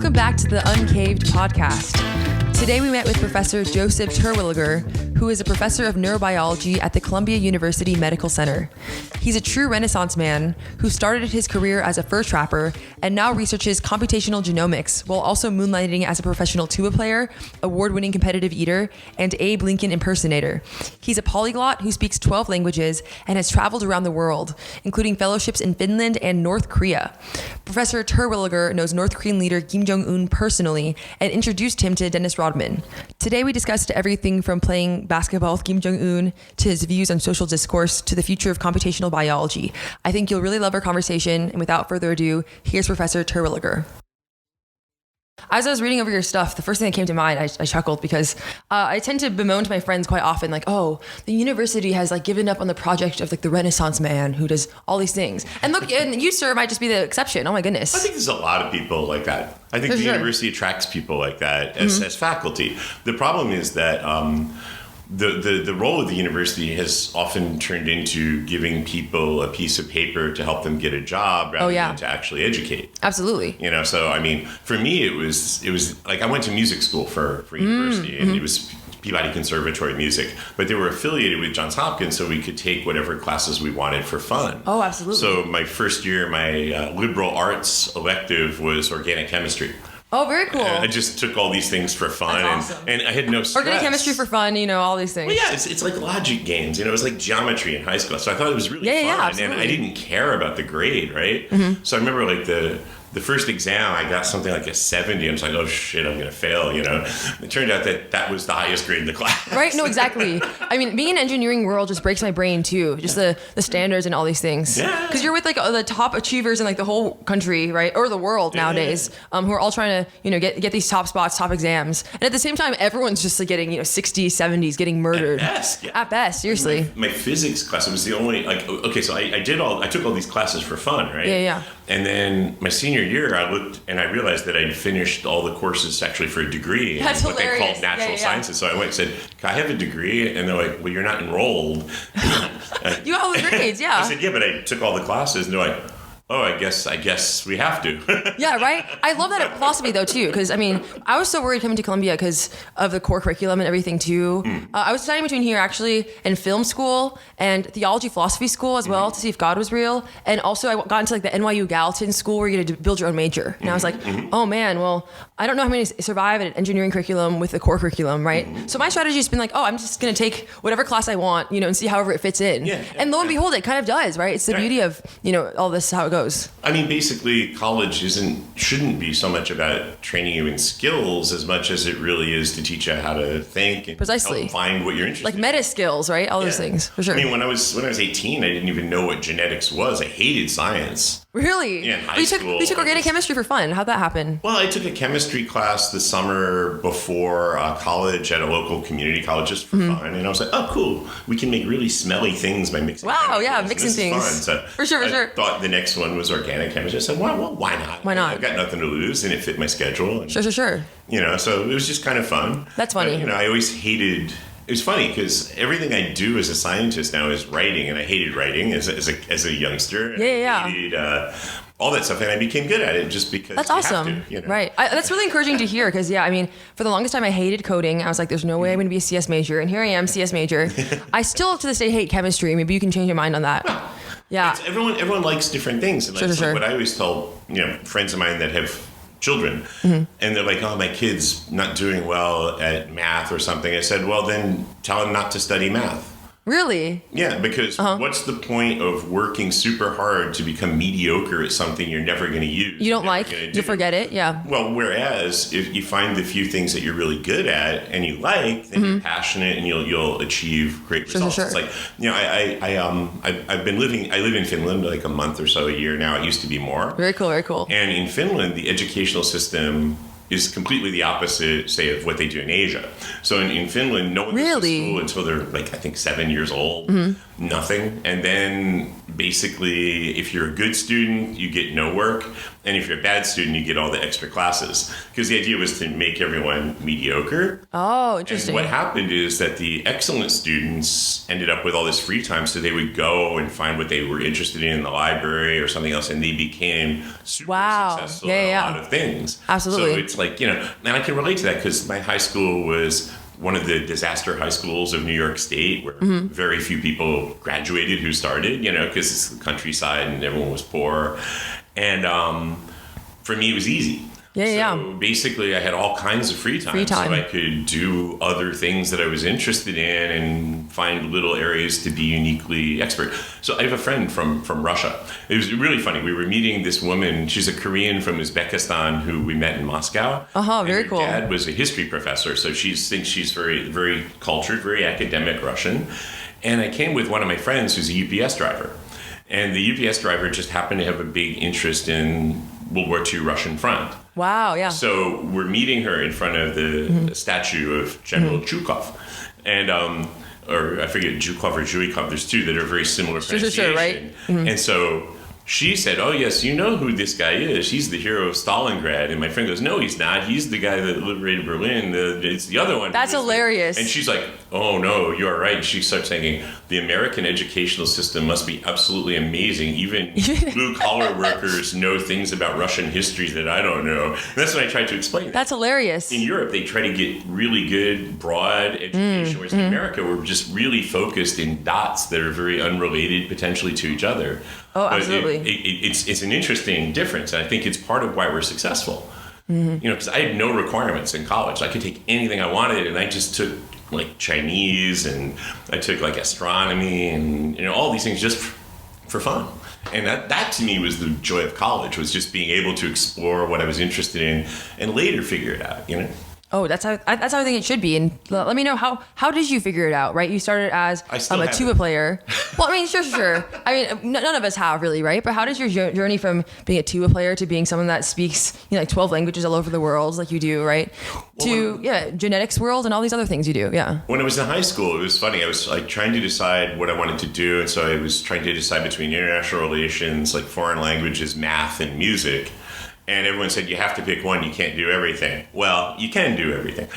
Welcome back to the UNCAVED podcast. Today we met with Professor Joseph Terwilliger, who is a professor of neurobiology at the Columbia University Medical Center. He's a true Renaissance man who started his career as a fur trapper and now researches computational genomics while also moonlighting as a professional tuba player, award-winning competitive eater, and Abe Lincoln impersonator. He's a polyglot who speaks 12 languages and has traveled around the world, including fellowships in Finland and North Korea. Professor Terwilliger knows North Korean leader Kim Jong Un personally and introduced him to Dennis Rodman. Today we discussed everything from playing basketball with Kim Jong Un to his views on social discourse to the future of computational biology. I think you'll really love our conversation, and without further ado, here's Professor Terwilliger. As I was reading over your stuff, the first thing that came to mind, I chuckled because I tend to bemoan to my friends quite often, like, oh, the university has given up on the project of the Renaissance man who does all these things. And look, and you, sir, might just be the exception. Oh my goodness. I think there's a lot of people like that. I think the university attracts people like that as faculty. The problem is that the role of the university has often turned into giving people a piece of paper to help them get a job rather than to actually educate. Absolutely. So I mean, for me, it was like I went to music school for university, and it was Peabody Conservatory Music, but they were affiliated with Johns Hopkins, so we could take whatever classes we wanted for fun. Oh, absolutely. So my first year, my liberal arts elective was organic chemistry. Oh, very cool. I just took all these things for fun. That's awesome. And I had no stress. Organic chemistry for fun, all these things. Well, yeah, it's like logic games. It was like geometry in high school. So I thought it was really fun. Yeah, and I didn't care about the grade, right? Mm-hmm. So I remember the first exam, I got something like a 70. I was like, oh shit, I'm going to fail, It turned out that was the highest grade in the class. Right? No, exactly. I mean, being in engineering world just breaks my brain too. Just the standards and all these things. Yeah. Because you're with the top achievers in the whole country, right? Or the world nowadays, who are all trying to, get these top spots, top exams. And at the same time, everyone's just getting, 60s, 70s, getting murdered. At best, yeah. At best, seriously. My physics class, it was the only, so I took all these classes for fun, right? Yeah. And then my senior year, I looked and I realized that I'd finished all the courses actually for a degree in what they called natural sciences. So I went and said, can I have a degree? And they're like, well, you're not enrolled. You got all the grades, yeah. I said, yeah, but I took all the classes. And they're like, oh, I guess we have to. Yeah, right? I love that philosophy, though, too, because, I was so worried coming to Columbia because of the core curriculum and everything, too. I was studying between here, actually, in film school and theology philosophy school as well to see if God was real. And also, I got into, the NYU Gallatin school where you get to build your own major. And I was like, oh, man, well, I don't know how many survive an engineering curriculum with the core curriculum, right? So my strategy has been I'm just going to take whatever class I want, and see however it fits in. And lo and behold, it kind of does, right? It's the beauty of, all this, how it goes. I mean, basically, college shouldn't be so much about training you in skills as much as it really is to teach you how to think and help find what you're interested in. Like meta skills, right? All those things, for sure. I mean, when I was 18, I didn't even know what genetics was. I hated science. Really? Yeah, in high school. You took organic chemistry for fun. How'd that happen? Well, I took a chemistry class the summer before college at a local community college just for fun. And I was like, oh, cool. We can make really smelly things by mixing mixing things. Fun. So for sure. I thought the next one was organic chemistry. I said, well, why not? Why not? I've got nothing to lose, and it fit my schedule. And, Sure. So it was just kind of fun. That's funny. But, I always hated... It was funny because everything I do as a scientist now is writing, and I hated writing as a youngster. Yeah. I hated all that stuff, and I became good at it just because that's awesome. Have to, Right. That's really encouraging to hear because, for the longest time I hated coding. I was like, there's no way I'm going to be a CS major, and here I am, CS major. I still, to this day, hate chemistry. Maybe you can change your mind on that. Well, yeah. Everyone likes different things. And that's what I always tell friends of mine that have children, and they're like, oh, my kid's not doing well at math or something. I said, well, then tell him not to study math. Really? Yeah, because what's the point of working super hard to become mediocre at something you're never going to use? You don't like, you forget it, yeah. Well, whereas if you find the few things that you're really good at and you like, then you're passionate and you'll achieve great results. Sure. It's like, I live in Finland like a month or so a year now. It used to be more. Very cool. And in Finland, the educational system is completely the opposite, say, of what they do in Asia. So in Finland, no one goes to school until they're, I think 7 years old. Nothing. And then basically, if you're a good student, you get no work. And if you're a bad student, you get all the extra classes. Because the idea was to make everyone mediocre. Oh, interesting. And what happened is that the excellent students ended up with all this free time, so they would go and find what they were interested in the library or something else, and they became super successful in a lot of things. Absolutely. So it's like, and I can relate to that because my high school was one of the disaster high schools of New York State, where very few people graduated who started, because it's the countryside and everyone was poor. And for me, it was easy. So basically, I had all kinds of free time. So I could do other things that I was interested in and find little areas to be uniquely expert. So I have a friend from Russia. It was really funny. We were meeting this woman. She's a Korean from Uzbekistan who we met in Moscow. Very cool. Her dad was a history professor, so she thinks she's very, very cultured, very academic Russian. And I came with one of my friends who's a UPS driver. And the UPS driver just happened to have a big interest in World War II Russian front. Wow, yeah. So we're meeting her in front of the statue of General Zhukov. And, or I forget, Zhukov or Zhuikov, there's two that are very similar pronunciation. Sure, right? And so she said, oh, yes, you know who this guy is. He's the hero of Stalingrad. And my friend goes, no, he's not. He's the guy that liberated Berlin. It's the other one. That's hilarious. And she's like, oh, no, you're right. She starts thinking, the American educational system must be absolutely amazing. Even blue-collar workers know things about Russian history that I don't know. And that's what I tried to explain. That's hilarious. In Europe, they try to get really good, broad education, whereas in America, we're just really focused in dots that are very unrelated potentially to each other. Oh, absolutely. It's an interesting difference, and I think it's part of why we're successful. Because I had no requirements in college. I could take anything I wanted, and I just took like Chinese, and I took like astronomy, and all these things just for fun. And that to me was the joy of college, was just being able to explore what I was interested in, and later figure it out. Oh, that's how I think it should be. And let me know how did you figure it out, right? You started as a tuba player. Well, I mean, sure. I mean, none of us have really, right? But how does your journey from being a tuba player to being someone that speaks, like 12 languages all over the world, like you do, right? Genetics world and all these other things you do, yeah. When I was in high school, it was funny. I was like trying to decide what I wanted to do, and so I was trying to decide between international relations, like foreign languages, math, and music. And everyone said, you have to pick one. You can't do everything. Well, you can do everything.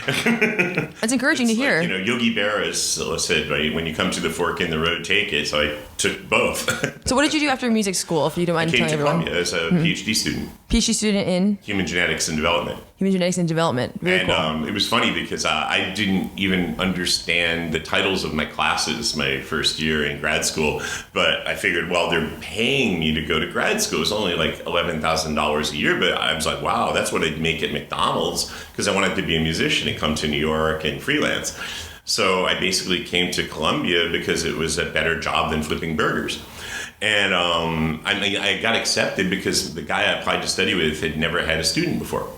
That's encouraging to hear. Yogi Berra said, right, when you come to the fork in the road, take it. So I took both. So what did you do after music school, if you don't mind telling everyone? I came to Columbia as a PhD student. PhD student in? Human Genetics and Development. Human Genetics and Development. Very cool. It was funny because I didn't even understand the titles of my classes my first year in grad school. But I figured, well, they're paying me to go to grad school. It's only like $11,000 a year. But I was like, wow, that's what I'd make at McDonald's, because I wanted to be a musician and come to New York and freelance. So I basically came to Columbia because it was a better job than flipping burgers. And I got accepted because the guy I applied to study with had never had a student before.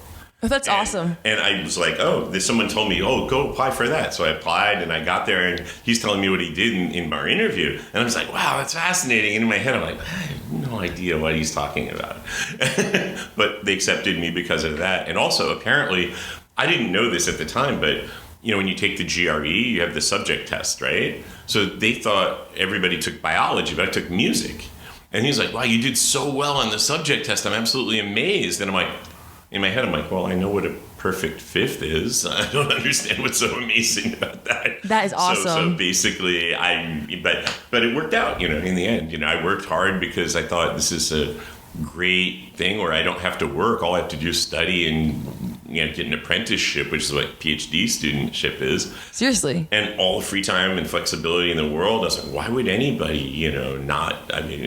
Oh, that's awesome. And I was like, someone told me, go apply for that. So I applied, and I got there, and he's telling me what he did in our interview. And I was like, wow, that's fascinating. And in my head, I'm like, I have no idea what he's talking about. But they accepted me because of that. And also, apparently, I didn't know this at the time, but when you take the GRE, you have the subject test, right? So they thought everybody took biology, but I took music. And he's like, wow, you did so well on the subject test. I'm absolutely amazed. And I'm like, in my head, I'm like, well, I know what a perfect fifth is. I don't understand what's so amazing about that. That is awesome. So basically, but it worked out, in the end. I worked hard because I thought this is a great thing where I don't have to work. All I have to do is study and get an apprenticeship, which is what PhD studentship is. Seriously. And all the free time and flexibility in the world. I was like, why would anybody, not? I mean,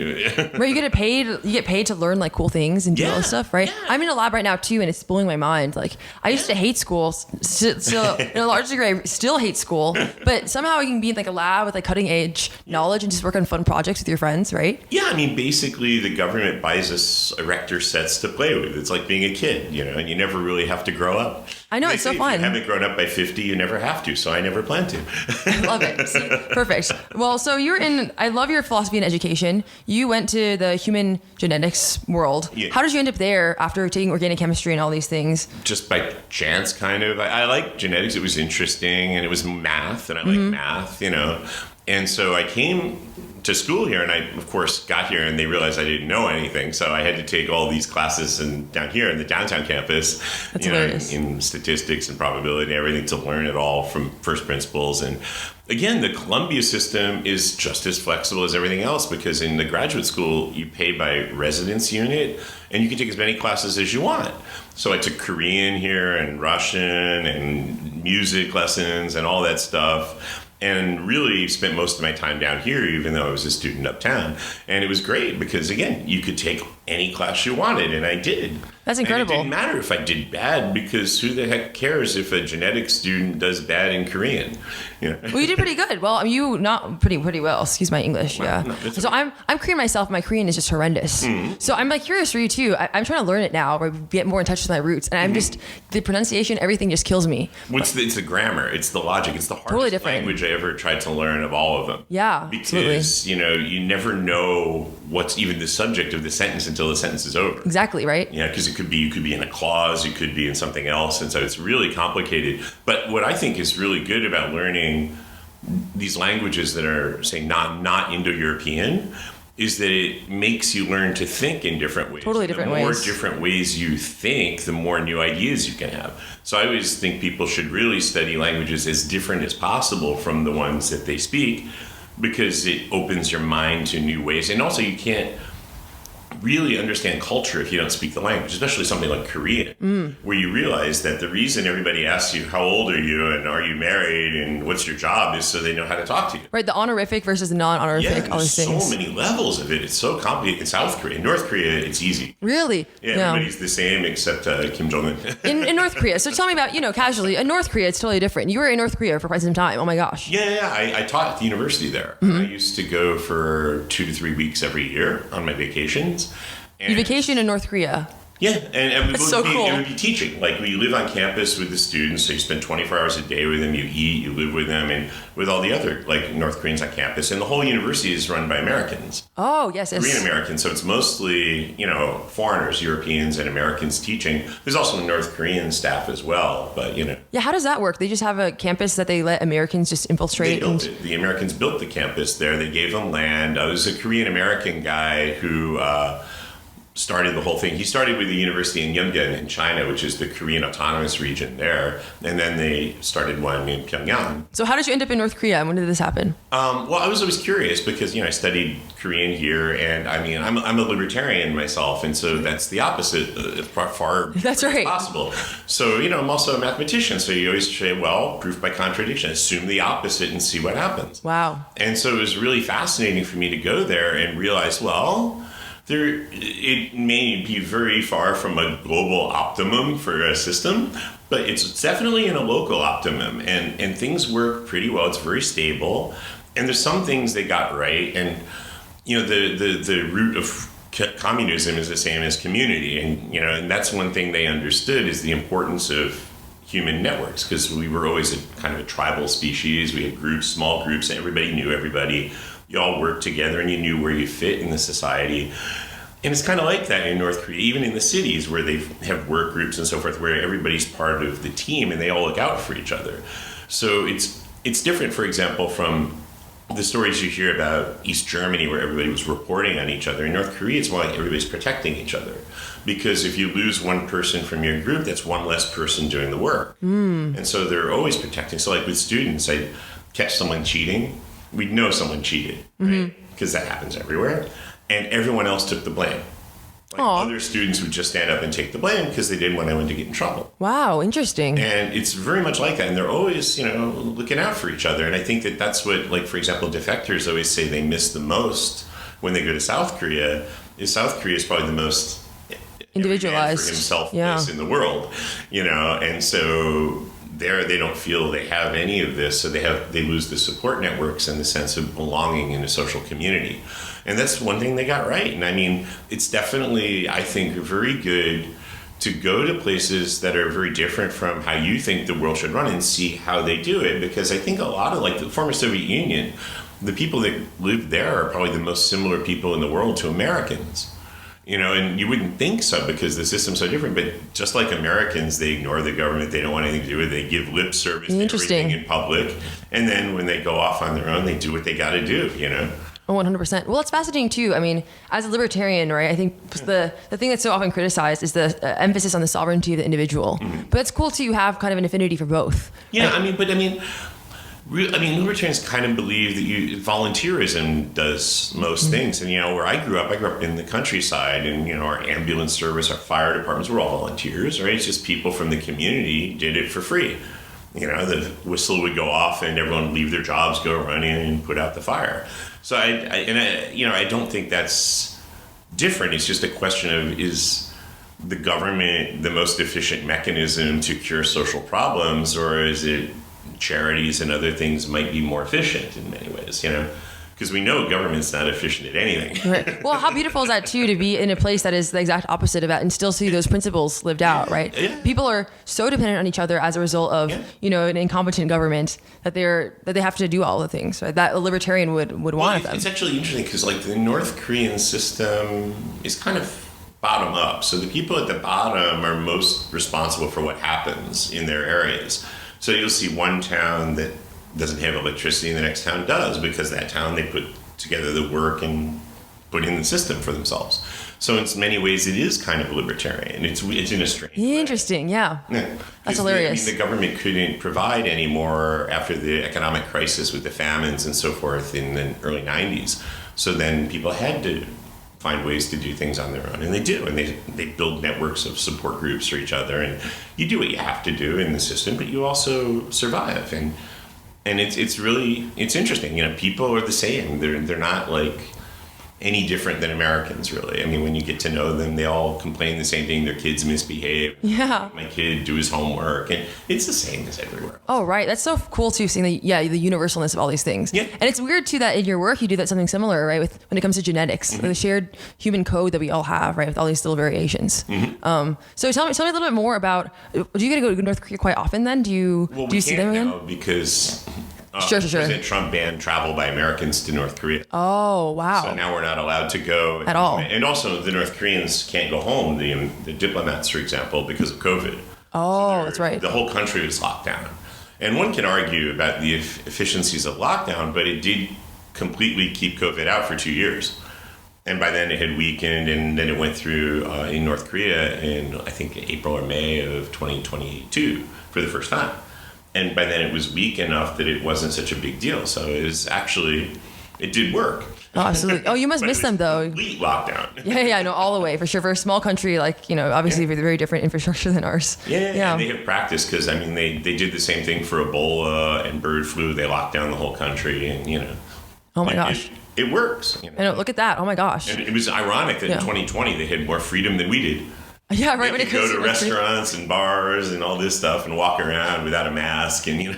right, you get paid to learn like cool things and do all this stuff, right? Yeah. I'm in a lab right now too, and it's blowing my mind. Like, I used to hate school. Still, in a large degree, I still hate school. But somehow you can be in like a lab with like cutting edge knowledge and just work on fun projects with your friends, right? Yeah, I mean, basically the government buys us erector sets to play with. It's like being a kid, and you never really have to grow up. I know, it's so fun. If you haven't grown up by 50, you never have to, so I never plan to. I love it. See, perfect. Well, so I love your philosophy and education. You went to the human genetics world. Yeah. How did you end up there after taking organic chemistry and all these things? Just by chance, kind of. I liked genetics. It was interesting, and it was math, and I like math, And so I came to school here, and I, of course, got here, and they realized I didn't know anything. So I had to take all these classes down here in the downtown campus, That's hilarious. in statistics and probability and everything to learn it all from first principles. And again, the Columbia system is just as flexible as everything else, because in the graduate school, you pay by residence unit, and you can take as many classes as you want. So I took Korean here and Russian and music lessons and all that stuff. And really spent most of my time down here, even though I was a student uptown. And it was great because, again, you could take any class you wanted, and I did. That's incredible. And it didn't matter if I did bad, because who the heck cares if a genetics student does bad in Korean? Well, you did pretty good. Well, you not pretty well. Excuse my English. Yeah. No, so I'm Korean myself. My Korean is just horrendous. Mm-hmm. So I'm like curious for you too. I'm trying to learn it now, or get more in touch with my roots. And I'm just the pronunciation, everything just kills me. It's the grammar. It's the logic. It's the hardest totally different language I ever tried to learn of all of them. Yeah, because absolutely. You never know what's even the subject of the sentence until the sentence is over. Exactly right. Yeah, because you could be in a clause, you could be in something else, and so it's really complicated. But what I think is really good about learning these languages that are, say, not Indo-European, is that it makes you learn to think in different ways. Totally different ways. The more different ways you think, the more new ideas you can have. So I always think people should really study languages as different as possible from the ones that they speak, because it opens your mind to new ways. And also, you can't really understand culture if you don't speak the language, especially something like Korean, where you realize that the reason everybody asks you, how old are you, and are you married, and what's your job, is so they know how to talk to you. Right, the honorific versus the non-honorific, all these things. So many levels of it. It's so complicated. In South Korea, in North Korea, it's easy. Really? Yeah, everybody's the same except Kim Jong Un. in North Korea. So tell me about, casually, in North Korea, it's totally different. You were in North Korea for quite some time. Oh my gosh. Yeah. I taught at the university there. I used to go for 2 to 3 weeks every year on my vacations. You vacation in North Korea? Yeah, and it would be teaching. Like, we live on campus with the students, so you spend 24 hours a day with them, you eat, you live with them, and with all the other, North Koreans on campus. And the whole university is run by Americans. Oh, yes. Korean Americans, so it's mostly, foreigners, Europeans, and Americans teaching. There's also North Korean staff as well, but, Yeah, how does that work? They just have a campus that they let Americans just infiltrate? They built it. The Americans built the campus there. They gave them land. I was a Korean American guy who started the whole thing. He started with the university in Yongin in China, which is the Korean autonomous region there, and then they started one in Pyongyang. So how did you end up in North Korea, and when did this happen? Well, I was always curious because, I studied Korean here, and I'm a libertarian myself, and so that's the opposite, far that's right. possible. So, I'm also a mathematician, so you always say, well, proof by contradiction, assume the opposite and see what happens. Wow. And so it was really fascinating for me to go there and realize, well, it may be very far from a global optimum for a system, but it's definitely in a local optimum, and things work pretty well. It's very stable, and there's some things they got right, and the root of communism is the same as community, and that's one thing they understood is the importance of human networks, because we were always kind of a tribal species. We had groups, small groups, and everybody knew everybody. You all worked together and you knew where you fit in the society. And it's kind of like that in North Korea, even in the cities where they have work groups and so forth, where everybody's part of the team and they all look out for each other. So it's different, for example, from the stories you hear about East Germany, where everybody was reporting on each other. In North Korea, it's more like everybody's protecting each other. Because if you lose one person from your group, that's one less person doing the work. And so they're always protecting. So like with students, I'd catch someone cheating. We'd know someone cheated, right? Because that happens everywhere. And everyone else took the blame. Other students would just stand up and take the blame because they didn't want anyone to get in trouble. Wow, interesting. And it's very much like that. And they're always, looking out for each other. And I think that that's what, for example, defectors always say they miss the most when they go to South Korea, is South Korea is probably the most individualized for himself place in the world, and so there they don't feel they have any of this, so they lose the support networks and the sense of belonging in a social community. And that's one thing they got right. And it's definitely, I think, very good to go to places that are very different from how you think the world should run and see how they do it, because I think a lot of the former Soviet Union, the people that lived there are probably the most similar people in the world to Americans. And you wouldn't think so because the system's so different. But just like Americans, they ignore the government. They don't want anything to do with it. They give lip service to everything in public. And then when they go off on their own, they do what they got to do, Oh, 100%. Well, it's fascinating too. I mean, as a libertarian, right, I think the thing that's so often criticized is the emphasis on the sovereignty of the individual. Mm-hmm. But it's cool to have kind of an affinity for both. Yeah, right? Libertarians kind of believe that volunteerism does most things. And, where I grew up in the countryside, and, our ambulance service, our fire departments were all volunteers, right? It's just people from the community did it for free. The whistle would go off and everyone would leave their jobs, go run in and put out the fire. So I don't think that's different. It's just a question of, is the government the most efficient mechanism to cure social problems, or is it charities and other things might be more efficient in many ways, because we know government's not efficient at anything. Right. Well, how beautiful is that too, to be in a place that is the exact opposite of that and still see those principles lived out, right? Yeah. People are so dependent on each other as a result of, an incompetent government that they have to do all the things, right? That a libertarian would want of them. It's actually interesting because the North Korean system is kind of bottom up. So the people at the bottom are most responsible for what happens in their areas. So you'll see one town that doesn't have electricity and the next town does, because that town, they put together the work and put in the system for themselves. So in many ways, it is kind of libertarian. It's in a strange way. Interesting, yeah. That's hilarious. The government couldn't provide anymore after the economic crisis with the famines and so forth in the early 90s. So then people had to find ways to do things on their own, and they do, and they build networks of support groups for each other, and you do what you have to do in the system, but you also survive, and it's really interesting. People are the same. They're not like any different than Americans, really. I mean, when you get to know them, they all complain the same thing. Their kids misbehave. Yeah. My kid do his homework, and it's the same as everywhere else. Oh, right. That's so cool too, seeing the universalness of all these things. Yeah. And it's weird too that in your work you do that something similar, right? When it comes to genetics, the shared human code that we all have, right? With all these little variations. Mm-hmm. So tell me a little bit more about. Do you get to go to North Korea quite often? Then do you see them again? Now because. Sure. President Trump banned travel by Americans to North Korea. Oh, wow. So now we're not allowed to go. At all. And also, the North Koreans can't go home, the diplomats, for example, because of COVID. Oh, that's right. The whole country was locked down. And one can argue about the efficiencies of lockdown, but it did completely keep COVID out for 2 years. And by then it had weakened, and then it went through in North Korea in, I think, April or May of 2022 for the first time. And by then it was weak enough that it wasn't such a big deal. So it did work. Oh, absolutely. Oh, you must miss them though. Complete lockdown. Yeah, no, all the way for sure. For a small country, obviously with very different infrastructure than ours. Yeah. And they have practice because they did the same thing for Ebola and bird flu. They locked down the whole country, and Oh my gosh. It works. I know. Look at that. Oh my gosh. And it was ironic that in 2020 they had more freedom than we did. Yeah, right. When it comes to restaurants and bars and all this stuff and walk around without a mask, and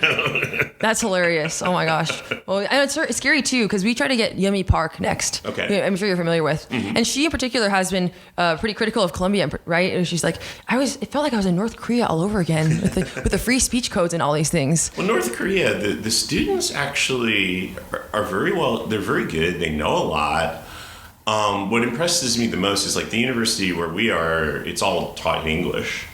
That's hilarious. Oh my gosh. Well, and it's scary too because we try to get Yumi Park next. Okay. I'm sure you're familiar with. Mm-hmm. And she in particular has been pretty critical of Colombia, right? And she's like, it felt like I was in North Korea all over again with the free speech codes and all these things. Well, North Korea, the students actually are very well. They're very good. They know a lot. What impresses me the most is the university where we are, it's all taught in English,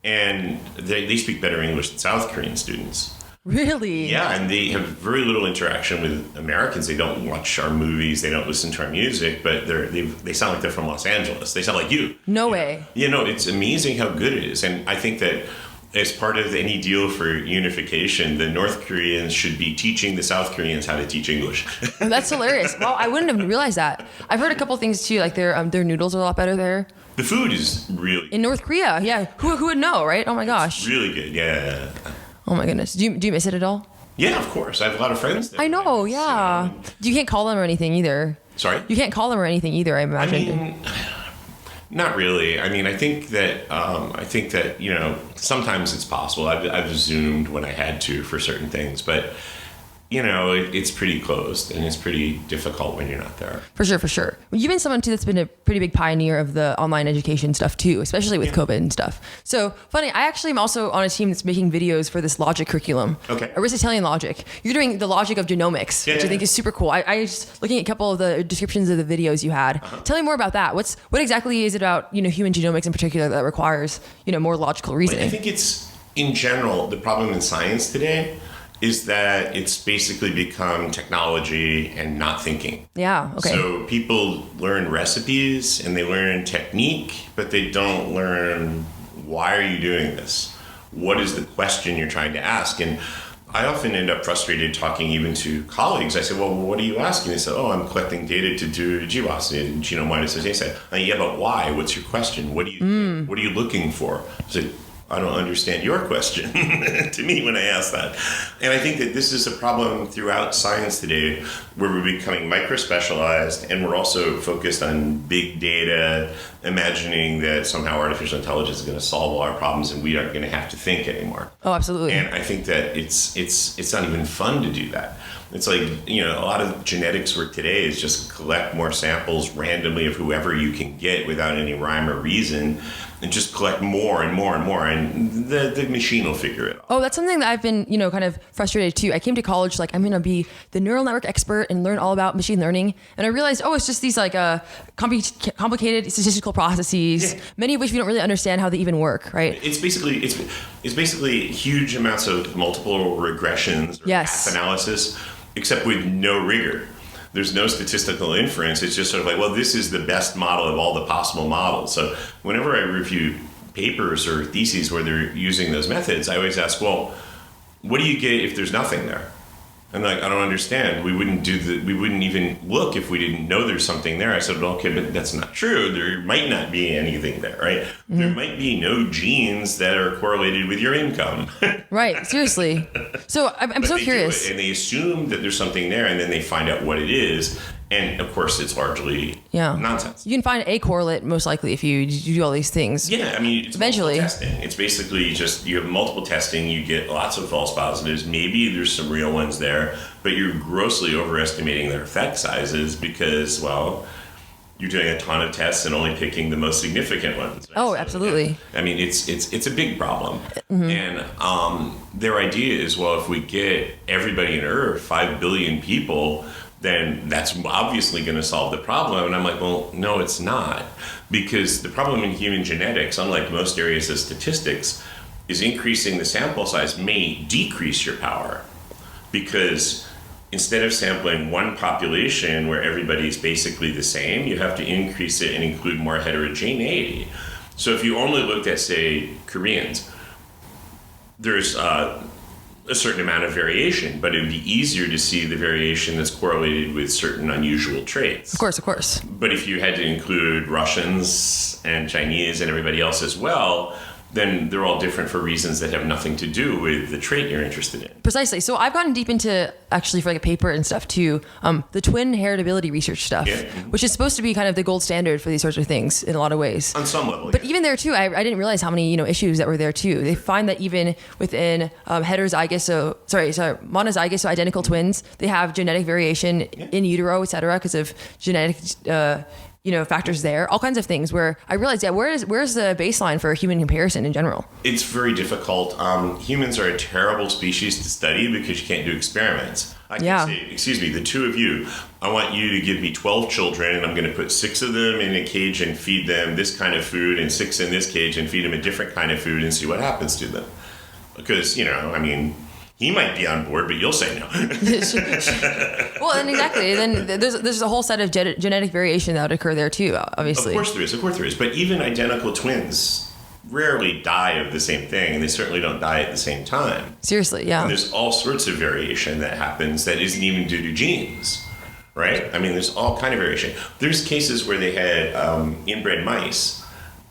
and they speak better English than South Korean students. Really? Yeah, and they have very little interaction with Americans. They don't watch our movies, they don't listen to our music, but they sound like they're from Los Angeles. They sound like you. No way. It's amazing how good it is, and I think that as part of any deal for unification, the North Koreans should be teaching the South Koreans how to teach English. That's hilarious. Wow, I wouldn't have realized that. I've heard a couple things too, like their noodles are a lot better there. The food is really in North Korea. Yeah, who would know, right? Oh my gosh, it's really good. Yeah. Oh my goodness. Do you miss it at all? Yeah, of course. I have a lot of friends there. I know. Yeah. You can't call them or anything either. Sorry. You can't call them or anything either. I imagine. Not really. I think that sometimes it's possible. I've Zoomed when I had to for certain things, but it's pretty closed, and it's pretty difficult when you're not there. For sure. Well, you've been someone too that's been a pretty big pioneer of the online education stuff too, especially with COVID and stuff. So funny, I actually am also on a team that's making videos for this logic curriculum. Okay. Aristotelian logic. You're doing the logic of genomics, which I think is super cool. I was looking at a couple of the descriptions of the videos you had. Tell me more about that. What exactly is it about, human genomics in particular that requires, more logical reasoning? I think it's, in general, the problem in science today is that it's basically become technology and not thinking. Yeah, okay. So people learn recipes and they learn technique, but they don't learn, why are you doing this? What is the question you're trying to ask? And I often end up frustrated talking even to colleagues. I say, well, what are you asking? They say, I'm collecting data to do GWAS, genome wide association. I say, yeah, but why? What's your question? What are you looking for? I say, I don't understand your question to me when I ask that. And I think that this is a problem throughout science today, where we're becoming micro-specialized, and we're also focused on big data, imagining that somehow artificial intelligence is going to solve all our problems and we aren't going to have to think anymore. Oh, absolutely. And I think that it's not even fun to do that. It's like, a lot of genetics work today is just collect more samples randomly of whoever you can get without any rhyme or reason, and just collect more and more and more, and the machine will figure it out. Oh, that's something that I've been, kind of frustrated too. I came to college like, I'm going to be the neural network expert and learn all about machine learning. And I realized, it's just these like complicated statistical processes, many of which we don't really understand how they even work, right? It's basically huge amounts of multiple regressions or path analysis, except with no rigor. There's no statistical inference. It's just sort of like, well, this is the best model of all the possible models. So whenever I review papers or theses where they're using those methods, I always ask, well, what do you get if there's nothing there? And like, I don't understand. We wouldn't even look if we didn't know there's something there. I said, well, okay, but that's not true. There might not be anything there, right? Mm-hmm. There might be no genes that are correlated with your income. Right, seriously. So I'm so curious. And they assume that there's something there, and then they find out what it is. And of course, it's largely nonsense. You can find a correlate most likely if you do all these things. Yeah, I mean, it's eventually testing. It's basically just you have multiple testing. You get lots of false positives. Maybe there's some real ones there, but you're grossly overestimating their effect sizes because, well, you're doing a ton of tests and only picking the most significant ones. Right? Oh, absolutely. I mean, it's a big problem. Mm-hmm. And their idea is, well, if we get everybody on Earth, 5 billion people, then that's obviously going to solve the problem. And I'm like, well, no, it's not. Because the problem in human genetics, unlike most areas of statistics, is increasing the sample size may decrease your power. Because instead of sampling one population where everybody's basically the same, you have to increase it and include more heterogeneity. So if you only looked at, say, Koreans, there's a certain amount of variation, but it would be easier to see the variation that's correlated with certain unusual traits. Of course. But if you had to include Russians and Chinese and everybody else as well, then they're all different for reasons that have nothing to do with the trait you're interested in. Precisely. So I've gotten deep into, actually for like a paper and stuff too, the twin heritability research stuff, which is supposed to be kind of the gold standard for these sorts of things in a lot of ways. On some level, But even there too, I didn't realize how many issues that were there too. They find that even within monozygous, so identical twins, they have genetic variation in utero, et cetera, because of genetic factors there, all kinds of things where I realized, where's the baseline for human comparison in general? It's very difficult. Humans are a terrible species to study because you can't do experiments. I can say, excuse me, the two of you, I want you to give me 12 children and I'm going to put 6 of them in a cage and feed them this kind of food and 6 in this cage and feed them a different kind of food and see what happens to them. Because, he might be on board, but you'll say no. Well, and exactly. Then there's a whole set of genetic variation that would occur there too, obviously. Of course there is. But even identical twins rarely die of the same thing, and they certainly don't die at the same time. Seriously, yeah. And there's all sorts of variation that happens that isn't even due to genes, right? I mean, there's all kind of variation. There's cases where they had inbred mice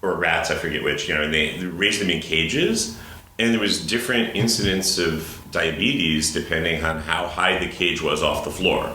or rats, I forget which. They raised them in cages, and there was different incidents of diabetes depending on how high the cage was off the floor.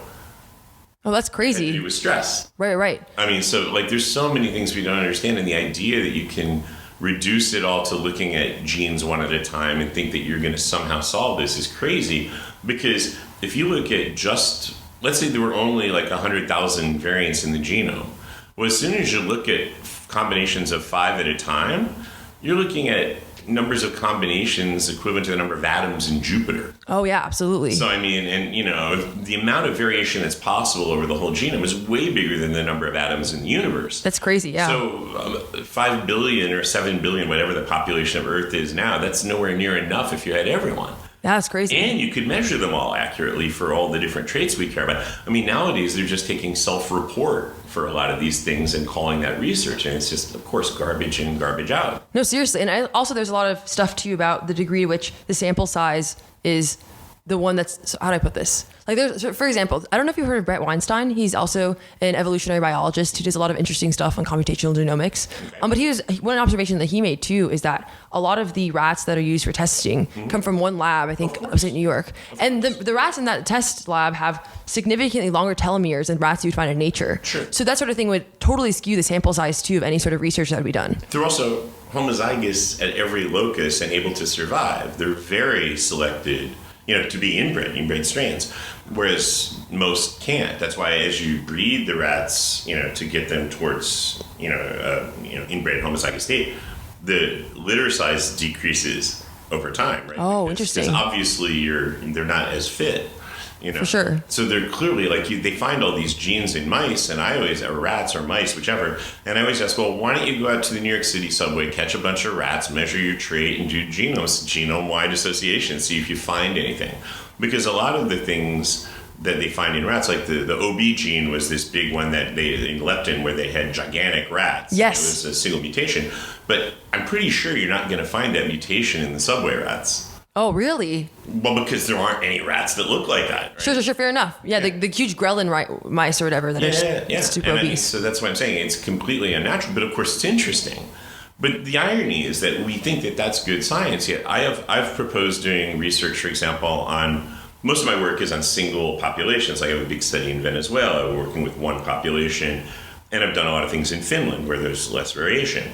Oh, that's crazy. It was stress. Right. I mean, so there's so many things we don't understand, and the idea that you can reduce it all to looking at genes one at a time and think that you're going to somehow solve this is crazy. Because if you look at just, let's say there were only like 100,000 variants in the genome. Well, as soon as you look at combinations of 5 at a time, you're looking at numbers of combinations equivalent to the number of atoms in Jupiter. Oh, yeah, absolutely. So, I mean, and, you know, the amount of variation that's possible over the whole genome is way bigger than the number of atoms in the universe. That's crazy, yeah. So 5 billion or 7 billion, whatever the population of Earth is now, that's nowhere near enough if you had everyone. That's crazy. And you could measure them all accurately for all the different traits we care about. I mean, nowadays, they're just taking self-report for a lot of these things and calling that research. And it's just, of course, garbage in, garbage out. No, seriously. And also, there's a lot of stuff, too, about the degree to which the sample size is the one that's, how do I put this? Like, there's, for example, I don't know if you've heard of Brett Weinstein. He's also an evolutionary biologist who does a lot of interesting stuff on computational genomics. But one observation that he made too is that a lot of the rats that are used for testing come from one lab, I think, upstate New York. And the rats in that test lab have significantly longer telomeres than rats you'd find in nature. Sure. So that sort of thing would totally skew the sample size too of any sort of research that would be done. They're also homozygous at every locus and able to survive. They're very selected, you know, to be inbred strains, whereas most can't. That's why as you breed the rats, you know, to get them towards, inbred homozygous state, the litter size decreases over time, right? Oh, interesting. Because obviously they're not as fit, you know. For sure. So they're clearly they find all these genes in mice, and or rats or mice, whichever. And I always ask, well, why don't you go out to the New York City subway, catch a bunch of rats, measure your trait, and do genome-wide association, see if you find anything. Because a lot of the things that they find in rats, like the OB gene was this big one that in leptin where they had gigantic rats. Yes. It was a single mutation. But I'm pretty sure you're not going to find that mutation in the subway rats. Oh, really? Well, because there aren't any rats that look like that. Right? Sure, fair enough. Yeah, the huge ghrelin mice or whatever that are super obese. I mean, so that's what I'm saying. It's completely unnatural, but of course it's interesting. But the irony is that we think that that's good science. Yet I've proposed doing research, for example, on most of my work is on single populations. I have a big study in Venezuela working with one population, and I've done a lot of things in Finland where there's less variation.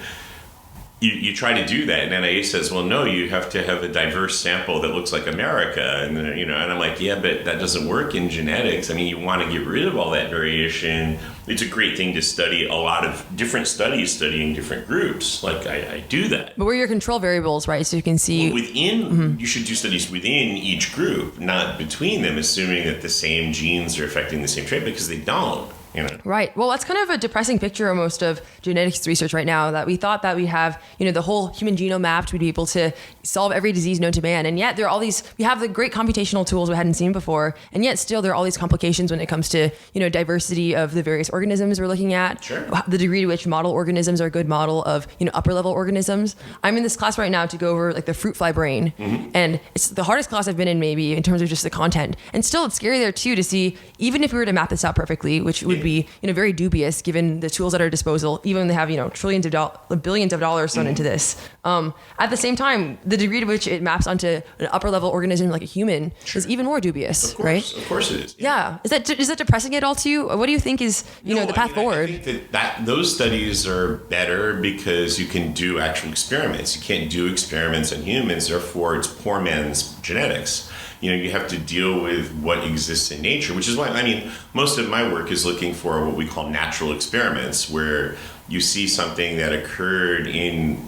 You try to do that, and NIH says, well, no, you have to have a diverse sample that looks like America. And and I'm like, yeah, but that doesn't work in genetics. I mean, you want to get rid of all that variation. It's a great thing to study a lot of different studies studying different groups. Like, I do that. But where are your control variables, right? So you can see... Well, you should do studies within each group, not between them, assuming that the same genes are affecting the same trait, because they don't. Right. Well, that's kind of a depressing picture almost of genetics research right now, that we thought that we have, the whole human genome mapped, we'd be able to solve every disease known to man. And yet there are all these, we have the great computational tools we hadn't seen before. And yet still there are all these complications when it comes to, diversity of the various organisms we're looking at. Sure. The degree to which model organisms are a good model of, upper level organisms. I'm in this class right now to go over like the fruit fly brain. Mm-hmm. And it's the hardest class I've been in maybe in terms of just the content. And still it's scary there too to see, even if we were to map this out perfectly, which would be very dubious given the tools at our disposal, even when they have billions of dollars thrown into this. At the same time, the degree to which it maps onto an upper level organism like a human is even more dubious, right? Of course it is. Yeah. Is that depressing at all to you? What do you think is the path forward? I think that those studies are better because you can do actual experiments. You can't do experiments on humans, therefore it's poor man's genetics. You have to deal with what exists in nature, which is why, most of my work is looking for what we call natural experiments, where you see something that occurred in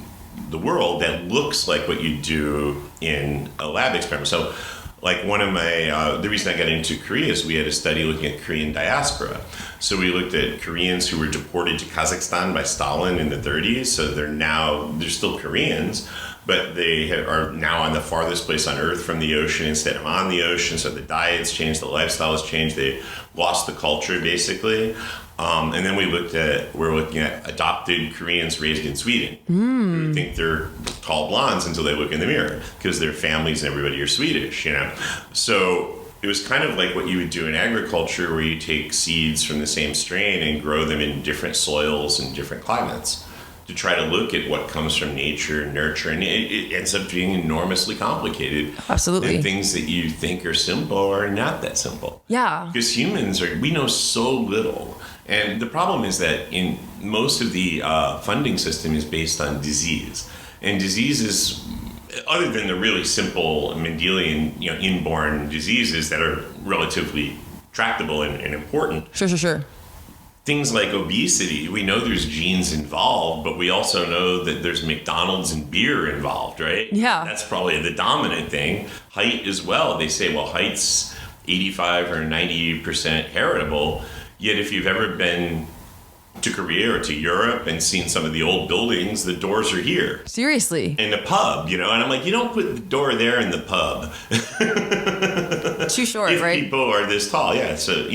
the world that looks like what you do in a lab experiment. So, like one of my, the reason I got into Korea is we had a study looking at Korean diaspora. So we looked at Koreans who were deported to Kazakhstan by Stalin in the 30s. So they're still Koreans, but they are now on the farthest place on Earth from the ocean instead of on the ocean. So the diet's changed, the lifestyle has changed. They lost the culture, basically. And then we're looking at adopted Koreans raised in Sweden who think they're tall blondes until they look in the mirror because their families and everybody are Swedish, So it was kind of like what you would do in agriculture, where you take seeds from the same strain and grow them in different soils and different climates. to try to look at what comes from nature and nurture, and it ends up being enormously complicated. Absolutely. And things that you think are simple are not that simple. Yeah. Because we know so little. And the problem is that in most of the funding system is based on disease. And disease is, other than the really simple Mendelian, inborn diseases that are relatively tractable and important. Sure. Things like obesity, we know there's genes involved, but we also know that there's McDonald's and beer involved, right? Yeah. That's probably the dominant thing. Height as well. They say, well, height's 85 or 90% heritable. Yet if you've ever been to Korea or to Europe and seen some of the old buildings, the doors are here. Seriously. In the pub, and I'm like, you don't put the door there in the pub. Too short, if right? people are this tall, yeah. So,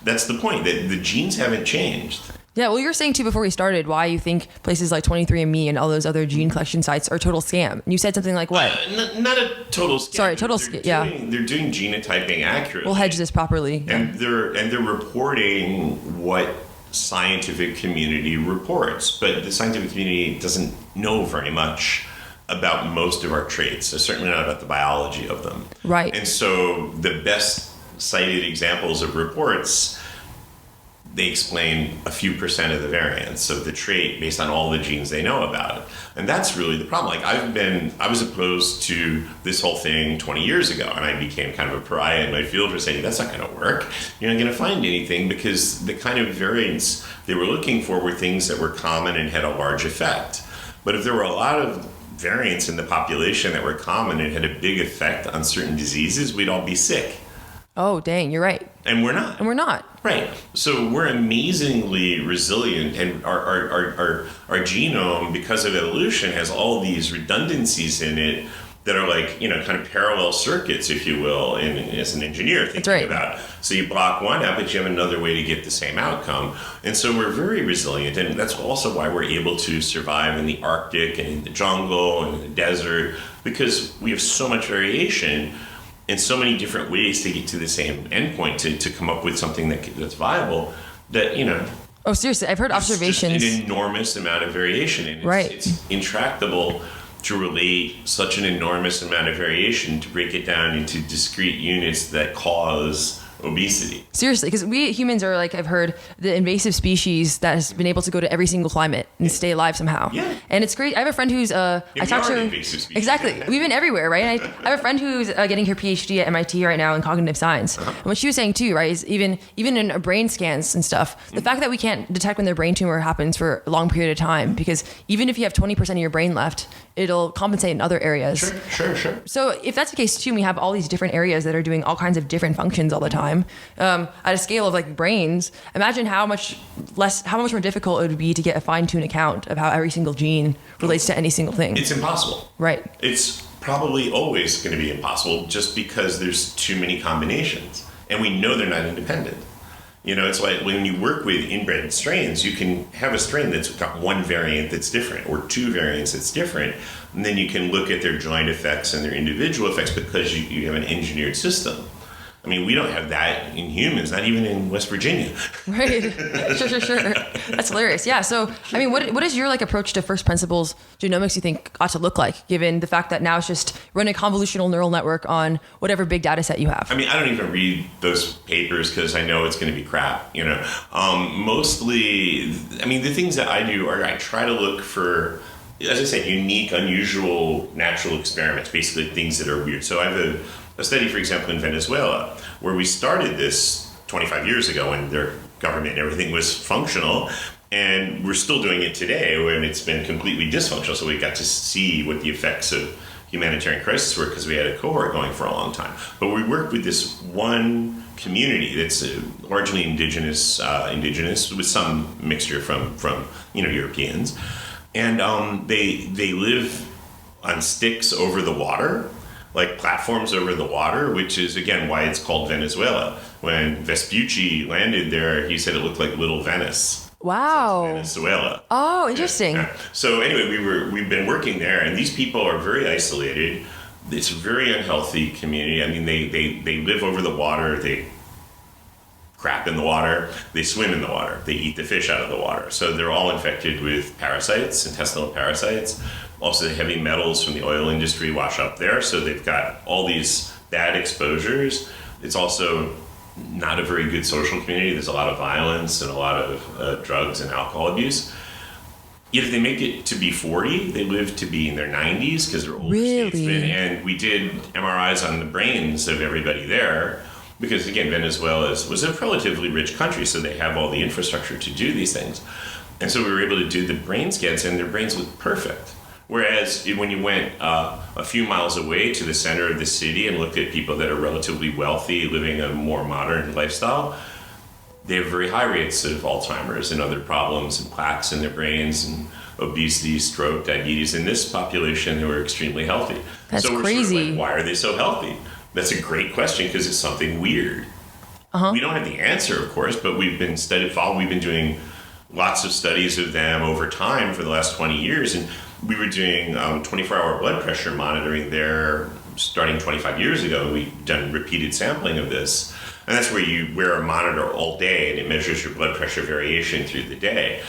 that's the point, that the genes haven't changed. Yeah, well, you were saying, too, before we started, why you think places like 23andMe and all those other gene collection sites are a total scam. And you said something like what? Not a total scam. Sorry, total scam, yeah. They're doing genotyping accurately. We'll hedge this properly. Yeah. And they're reporting what scientific community reports, but the scientific community doesn't know very much about most of our traits, so certainly not about the biology of them. Right. And so the best cited examples of reports, they explain a few percent of the variance of the trait based on all the genes they know about it. And that's really the problem. Like I was opposed to this whole thing 20 years ago, and I became kind of a pariah in my field for saying, that's not going to work. You're not going to find anything, because the kind of variants they were looking for were things that were common and had a large effect. But if there were a lot of variants in the population that were common and had a big effect on certain diseases, we'd all be sick. Oh, dang, you're right. And we're not. Right. So we're amazingly resilient, and our genome, because of evolution, has all these redundancies in it that are like, kind of parallel circuits, if you will, as an engineer thinking about. So you block one out, but you have another way to get the same outcome. And so we're very resilient, and that's also why we're able to survive in the Arctic and in the jungle and in the desert, because we have so much variation and so many different ways to get to the same endpoint, to come up with something that's viable, that, Oh, seriously, I've heard observations. Just an enormous amount of variation, and it's intractable to relate such an enormous amount of variation, to break it down into discrete units that cause obesity. Seriously, because we humans are, like, I've heard, the invasive species that has been able to go to every single climate and stay alive somehow. Yeah. And it's great. I have a friend who's I talked to her. Exactly. We've been everywhere, right? I have a friend who's getting her PhD at MIT right now in cognitive science. And what she was saying too, right, is even in brain scans and stuff, the fact that we can't detect when their brain tumor happens for a long period of time, because even if you have 20% of your brain left, it'll compensate in other areas. Sure. So if that's the case too, we have all these different areas that are doing all kinds of different functions all the time. At a scale of like brains, imagine how much more difficult it would be to get a fine-tuned account of how every single gene relates to any single thing. It's impossible. Right. It's probably always going to be impossible, just because there's too many combinations, and we know they're not independent. It's like when you work with inbred strains, you can have a strain that's got one variant that's different, or two variants that's different, and then you can look at their joint effects and their individual effects, because you have an engineered system. I mean, we don't have that in humans, not even in West Virginia. Right. Sure. That's hilarious. Yeah. So, I mean, what is your approach to first principles genomics you think ought to look like, given the fact that now it's just run a convolutional neural network on whatever big data set you have? I mean, I don't even read those papers, because I know it's going to be crap, Mostly, I mean, the things that I do are I try to look for, as I said, unique, unusual, natural experiments, basically things that are weird. So I have a study, for example, in Venezuela, where we started this 25 years ago when their government and everything was functional, and we're still doing it today when it's been completely dysfunctional. So we got to see what the effects of humanitarian crisis were, because we had a cohort going for a long time. But we worked with this one community that's largely indigenous with some mixture from Europeans, and they live on sticks over the water, like platforms over the water, which is, again, why it's called Venezuela. When Vespucci landed there, he said it looked like Little Venice. Wow. Venezuela. Oh, interesting. Yeah. So anyway, we've been working there, and these people are very isolated. It's a very unhealthy community. I mean, they live over the water. They crap in the water, they swim in the water, they eat the fish out of the water. So they're all infected with parasites, intestinal parasites. Also, the heavy metals from the oil industry wash up there, so they've got all these bad exposures. It's also not a very good social community. There's a lot of violence and a lot of drugs and alcohol abuse. Yet if they make it to be 40, they live to be in their 90s because they're older statesmen. And we did MRIs on the brains of everybody there because, again, Venezuela was a relatively rich country, so they have all the infrastructure to do these things. And so we were able to do the brain scans, and their brains looked perfect. Whereas when you went a few miles away to the center of the city and looked at people that are relatively wealthy, living a more modern lifestyle, they have very high rates of Alzheimer's and other problems and plaques in their brains and obesity, stroke, diabetes. In this population, they were extremely healthy. That's so we're crazy. Sort of like, why are they so healthy? That's a great question because it's something weird. We don't have the answer, of course, but we've been doing lots of studies of them over time for the last 20 years. And we were doing 24-hour blood pressure monitoring there starting 25 years ago. We've done repeated sampling of this. And that's where you wear a monitor all day and it measures your blood pressure variation through the day.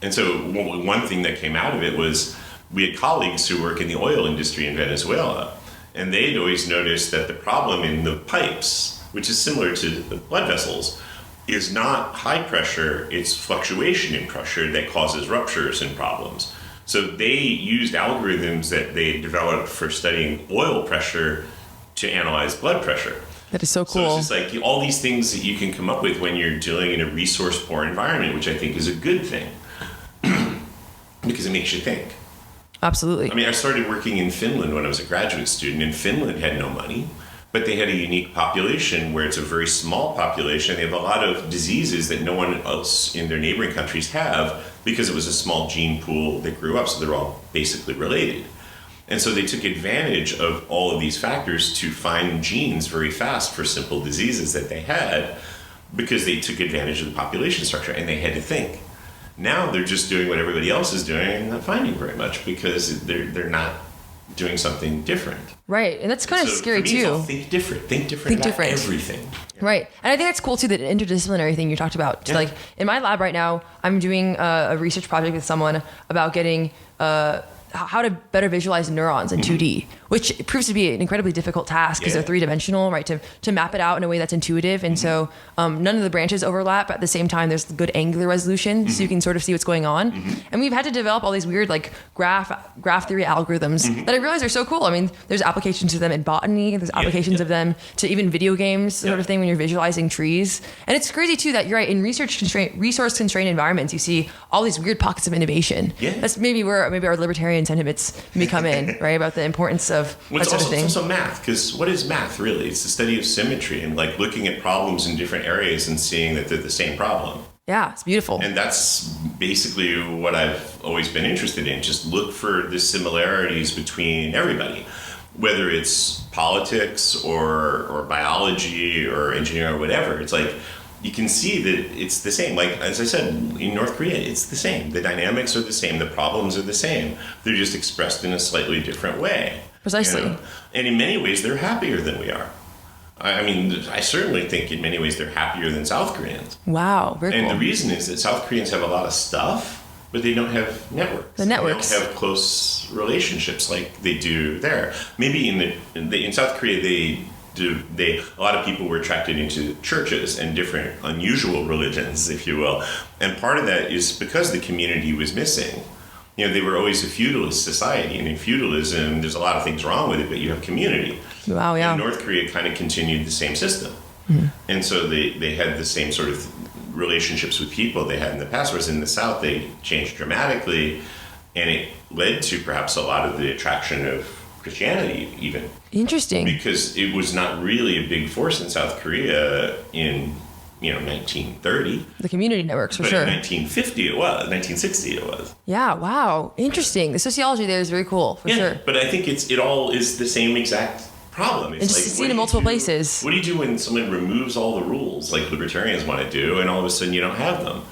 And so one thing that came out of it was we had colleagues who work in the oil industry in Venezuela, and they'd always noticed that the problem in the pipes, which is similar to the blood vessels, is not high pressure, it's fluctuation in pressure that causes ruptures and problems. So they used algorithms that they developed for studying oil pressure to analyze blood pressure. That is so cool. So it's just like all these things that you can come up with when you're dealing in a resource-poor environment, which I think is a good thing because it makes you think. Absolutely. I mean, I started working in Finland when I was a graduate student, and Finland had no money, but they had a unique population where it's a very small population. They have a lot of diseases that no one else in their neighboring countries have because it was a small gene pool that grew up, so they're all basically related. And so they took advantage of all of these factors to find genes very fast for simple diseases that they had because they took advantage of the population structure and they had to think. Now they're just doing what everybody else is doing and not finding very much because they're not doing something different. Right. And that's kind of scary for me, too. Think different. Think different about everything. Right. And I think that's cool too, that interdisciplinary thing you talked about. Yeah. Like in my lab right now, I'm doing a research project with someone about getting how to better visualize neurons in 2D, which proves to be an incredibly difficult task because they're three-dimensional, right? To map it out in a way that's intuitive. And so none of the branches overlap, but at the same time, there's good angular resolution, so you can sort of see what's going on. And we've had to develop all these weird like graph theory algorithms that I realize are so cool. I mean, there's applications of them in botany, there's applications of them to even video games, sort of thing when you're visualizing trees. And it's crazy too that you're right, in resource-constrained environments, you see all these weird pockets of innovation. That's maybe where our libertarian sentiments may come in, right? About the importance of that sort of thing. It's also math, because what is math really? It's the study of symmetry and like looking at problems in different areas and seeing that they're the same problem. Yeah, it's beautiful. And that's basically what I've always been interested in. Just look for the similarities between everybody, whether it's politics or biology or engineering or whatever. It's like you can see that it's the same. Like, as I said, in North Korea, it's the same. The dynamics are the same. The problems are the same. They're just expressed in a slightly different way. Precisely. You know? And in many ways, they're happier than we are. I mean, I certainly think in many ways they're happier than South Koreans. Wow, very cool. And the reason is that South Koreans have a lot of stuff, but they don't have networks. The networks. They don't have close relationships like they do there. Maybe in South Korea, a lot of people were attracted into churches and different unusual religions, if you will. And part of that is because the community was missing. You know, they were always a feudalist society, and in feudalism, there's a lot of things wrong with it, but you have community. Wow, yeah. And North Korea kind of continued the same system. And so they had the same sort of relationships with people they had in the past, whereas in the South, they changed dramatically, and it led to perhaps a lot of the attraction of Christianity even. Interesting. Because it was not really a big force in South Korea in 1930. The community networks, for but sure. In 1950 it was. 1960 it was. Yeah, wow. Interesting. The sociology there is very cool, for sure. But I think it all is the same exact problem. It's like, seen in multiple places. What do you do when someone removes all the rules, like libertarians want to do, and all of a sudden you don't have them?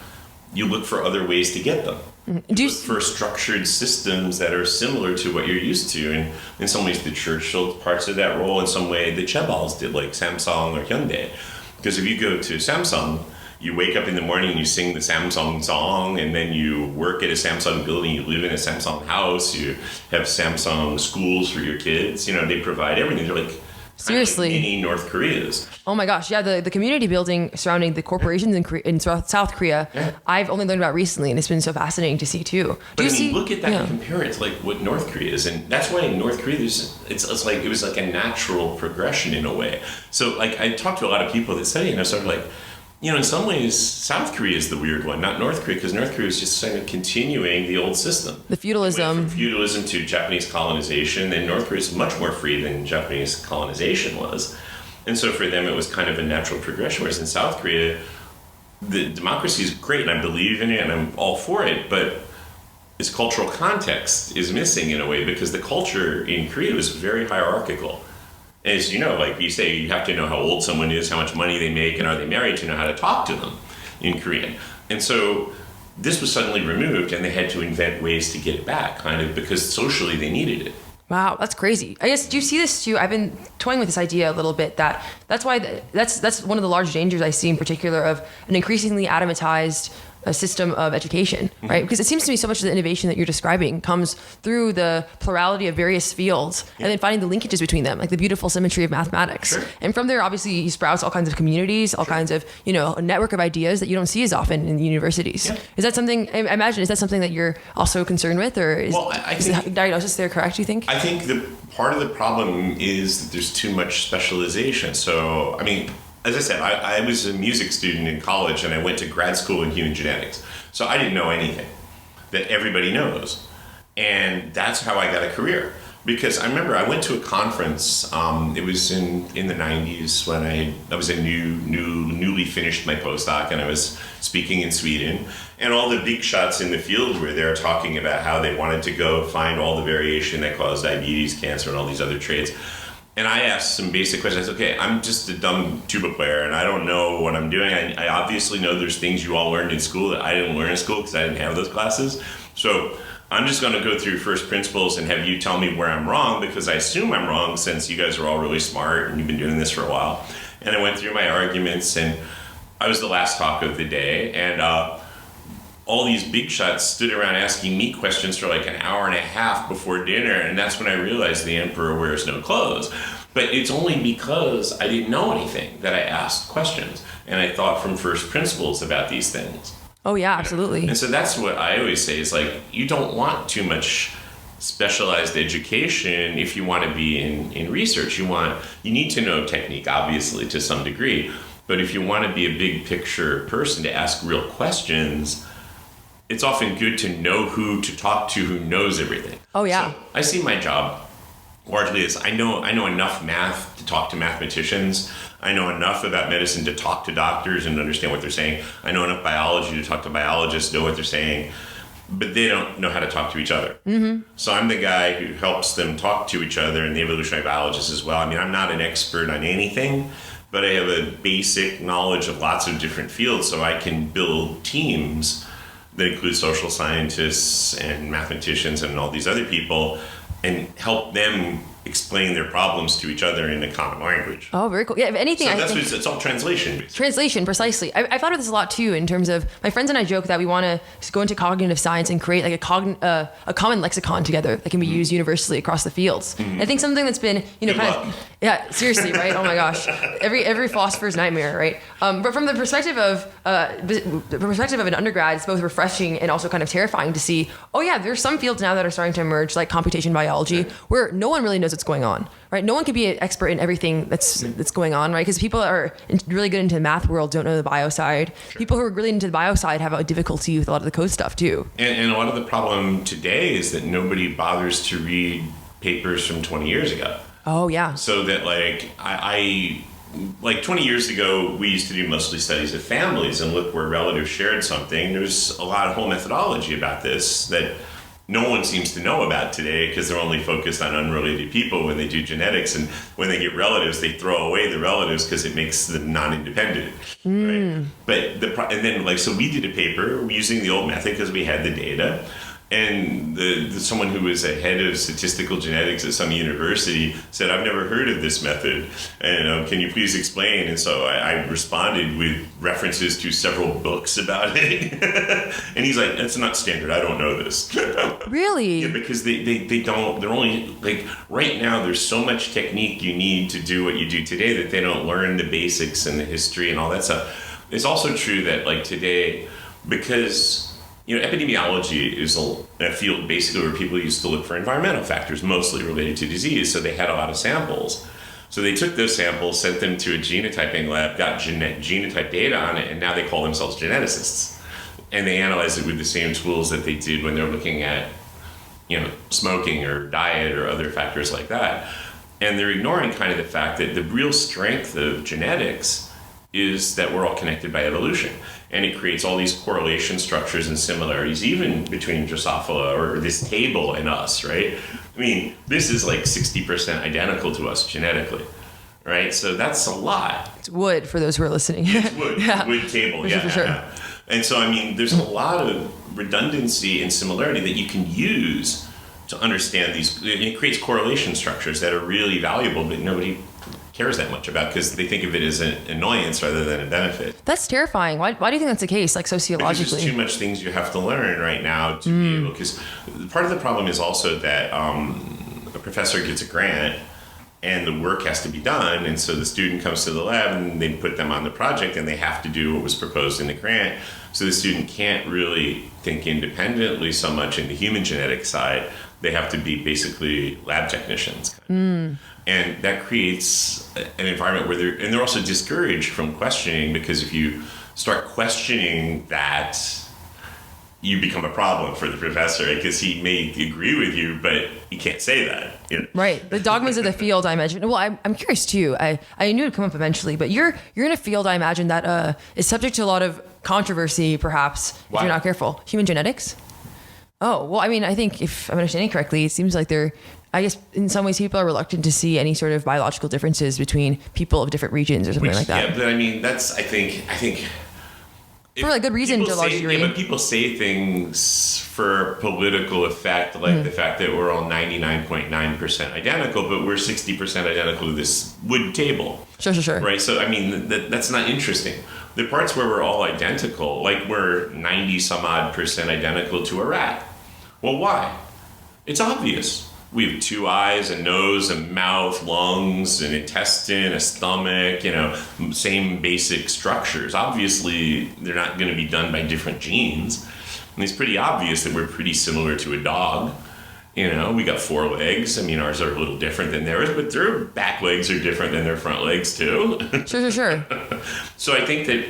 You look for other ways to get them. Look for structured systems that are similar to what you're used to. And in some ways, the church filled parts of that role. In some way, the chaebols did, like Samsung or Hyundai. Because if you go to Samsung, you wake up in the morning and you sing the Samsung song, and then you work at a Samsung building, you live in a Samsung house, you have Samsung schools for your kids. They provide everything. They're like, seriously, like mini North Koreas. Oh my gosh, yeah, the community building surrounding the corporations in South Korea, I've only learned about recently, and it's been so fascinating to see too. Look at that and compare it to like what North Korea is, and that's why in North Korea it's like it was like a natural progression in a way. So like I talked to a lot of people that study, and I sort of like, in some ways, South Korea is the weird one, not North Korea, because North Korea is just kind of continuing the old system. The feudalism. It went from feudalism to Japanese colonization, and North Korea is much more free than Japanese colonization was. And so for them, it was kind of a natural progression, whereas in South Korea, the democracy is great, and I believe in it, and I'm all for it, but its cultural context is missing in a way, because the culture in Korea was very hierarchical. As you know, like you say, you have to know how old someone is, how much money they make, and are they married to know how to talk to them in Korean. And so this was suddenly removed, and they had to invent ways to get it back, kind of because socially they needed it. Wow, that's crazy. I guess, do you see this too? I've been toying with this idea a little bit that's why that's one of the large dangers I see in particular of an increasingly atomatized system of education, right? Because it seems to me so much of the innovation that you're describing comes through the plurality of various fields and then finding the linkages between them, like the beautiful symmetry of mathematics. Sure. And from there, obviously, you sprouts all kinds of communities, all kinds of, a network of ideas that you don't see as often in the universities. Yeah. Is that something, I imagine, is that something that you're also concerned with, or is the diagnosis there correct, do you think? I think the part of the problem is that there's too much specialization. So, as I said, I was a music student in college, and I went to grad school in human genetics. So I didn't know anything that everybody knows. And that's how I got a career. Because I remember I went to a conference, it was in the 90s when I was a newly finished my postdoc, and I was speaking in Sweden. And all the big shots in the field were there talking about how they wanted to go find all the variation that caused diabetes, cancer, and all these other traits. And I asked some basic questions. Okay, I'm just a dumb tuba player, and I don't know what I'm doing. I obviously know there's things you all learned in school that I didn't learn in school because I didn't have those classes. So I'm just going to go through first principles and have you tell me where I'm wrong, because I assume I'm wrong since you guys are all really smart and you've been doing this for a while. And I went through my arguments, and I was the last talk of the day, and all these big shots stood around asking me questions for like an hour and a half before dinner, and that's when I realized the emperor wears no clothes. But it's only because I didn't know anything that I asked questions, and I thought from first principles about these things. Oh yeah, absolutely. And so that's what I always say is like, you don't want too much specialized education if you want to be in research. You need to know technique, obviously, to some degree, but if you want to be a big picture person to ask real questions, it's often good to know who to talk to who knows everything. Oh yeah. So I see my job largely as I know enough math to talk to mathematicians. I know enough about medicine to talk to doctors and understand what they're saying. I know enough biology to talk to biologists, know what they're saying, but they don't know how to talk to each other. Mm-hmm. So I'm the guy who helps them talk to each other, and the evolutionary biologists as well. I'm not an expert on anything, but I have a basic knowledge of lots of different fields, so I can build teams that include social scientists and mathematicians and all these other people, and help them explain their problems to each other in a common language. Oh, very cool. Yeah, if anything, so it's all translation. Basically. Translation, precisely. I thought of this a lot too, in terms of my friends and I joke that we want to go into cognitive science and create like a common lexicon together that can be used universally across the fields. Mm-hmm. I think something that's been, seriously, right? Oh my gosh, every philosopher's nightmare, right? But from the perspective of an undergrad, it's both refreshing and also kind of terrifying to see. Oh yeah, there's some fields now that are starting to emerge, like computation biology, where no one really knows what's going on, right? No one can be an expert in everything that's going on, right? Because people are really good into the math world don't know the bio side. Sure. People who are really into the bio side have a difficulty with a lot of the code stuff too. And a lot of the problem today is that nobody bothers to read papers from 20 years ago. Oh yeah. So that I 20 years ago, we used to do mostly studies of families and look where relatives shared something. There's a whole methodology about this that no one seems to know about today, because they're only focused on unrelated people when they do genetics, and when they get relatives, they throw away the relatives because it makes them non-independent. Right? But so we did a paper using the old method because we had the data, And someone who was a head of statistical genetics at some university said, I've never heard of this method, and can you please explain? And so I responded with references to several books about it. And he's like, that's not standard. I don't know this. Really? Yeah, because they don't, they're only, like, right now there's so much technique you need to do what you do today that they don't learn the basics and the history and all that stuff. It's also true that, like, today, because epidemiology is a field basically where people used to look for environmental factors, mostly related to disease, so they had a lot of samples. So they took those samples, sent them to a genotyping lab, got genotype data on it, and now they call themselves geneticists. And they analyze it with the same tools that they did when they're looking at, smoking or diet or other factors like that. And they're ignoring kind of the fact that the real strength of genetics is that we're all connected by evolution. And it creates all these correlation structures and similarities, even between Drosophila or this table and us, right? I mean, this is like 60% identical to us genetically, right? So that's a lot. It's wood for those who are listening. It's wood, wood table, for sure. Yeah. And so, I mean, there's a lot of redundancy and similarity that you can use to understand these. It creates correlation structures that are really valuable, but nobody cares that much about because they think of it as an annoyance rather than a benefit. That's terrifying. Why do you think that's the case, like sociologically? Because there's too much things you have to learn right now to be able, because part of the problem is also that a professor gets a grant and the work has to be done, and so the student comes to the lab and they put them on the project and they have to do what was proposed in the grant, so the student can't really think independently so much in the human genetics side. They have to be basically lab technicians. And that creates an environment where they're also discouraged from questioning, because if you start questioning that, you become a problem for the professor, because he may agree with you, but he can't say that. Right. The dogmas of the field, I imagine. Well, I'm curious too. I knew it'd come up eventually, but you're in a field, I imagine, that is subject to a lot of controversy, perhaps, if you're not careful. Human genetics? Oh, well, I mean, I think if I'm understanding correctly, it seems like I guess in some ways people are reluctant to see any sort of biological differences between people of different regions or something like that. Yeah, but I mean, that's, I think for a good reason to a large degree. Yeah, but people say things for political effect, like the fact that we're all 99.9% identical, but we're 60% identical to this wood table. Sure. Right? So, I mean, that's not interesting. The parts where we're all identical, like we're 90 some odd percent identical to a rat. Well, why? It's obvious. We have 2 eyes, a nose, a mouth, lungs, an intestine, a stomach, same basic structures. Obviously, they're not going to be done by different genes. And it's pretty obvious that we're pretty similar to a dog. We got 4 legs. I mean, ours are a little different than theirs, but their back legs are different than their front legs, too. Sure. So I think that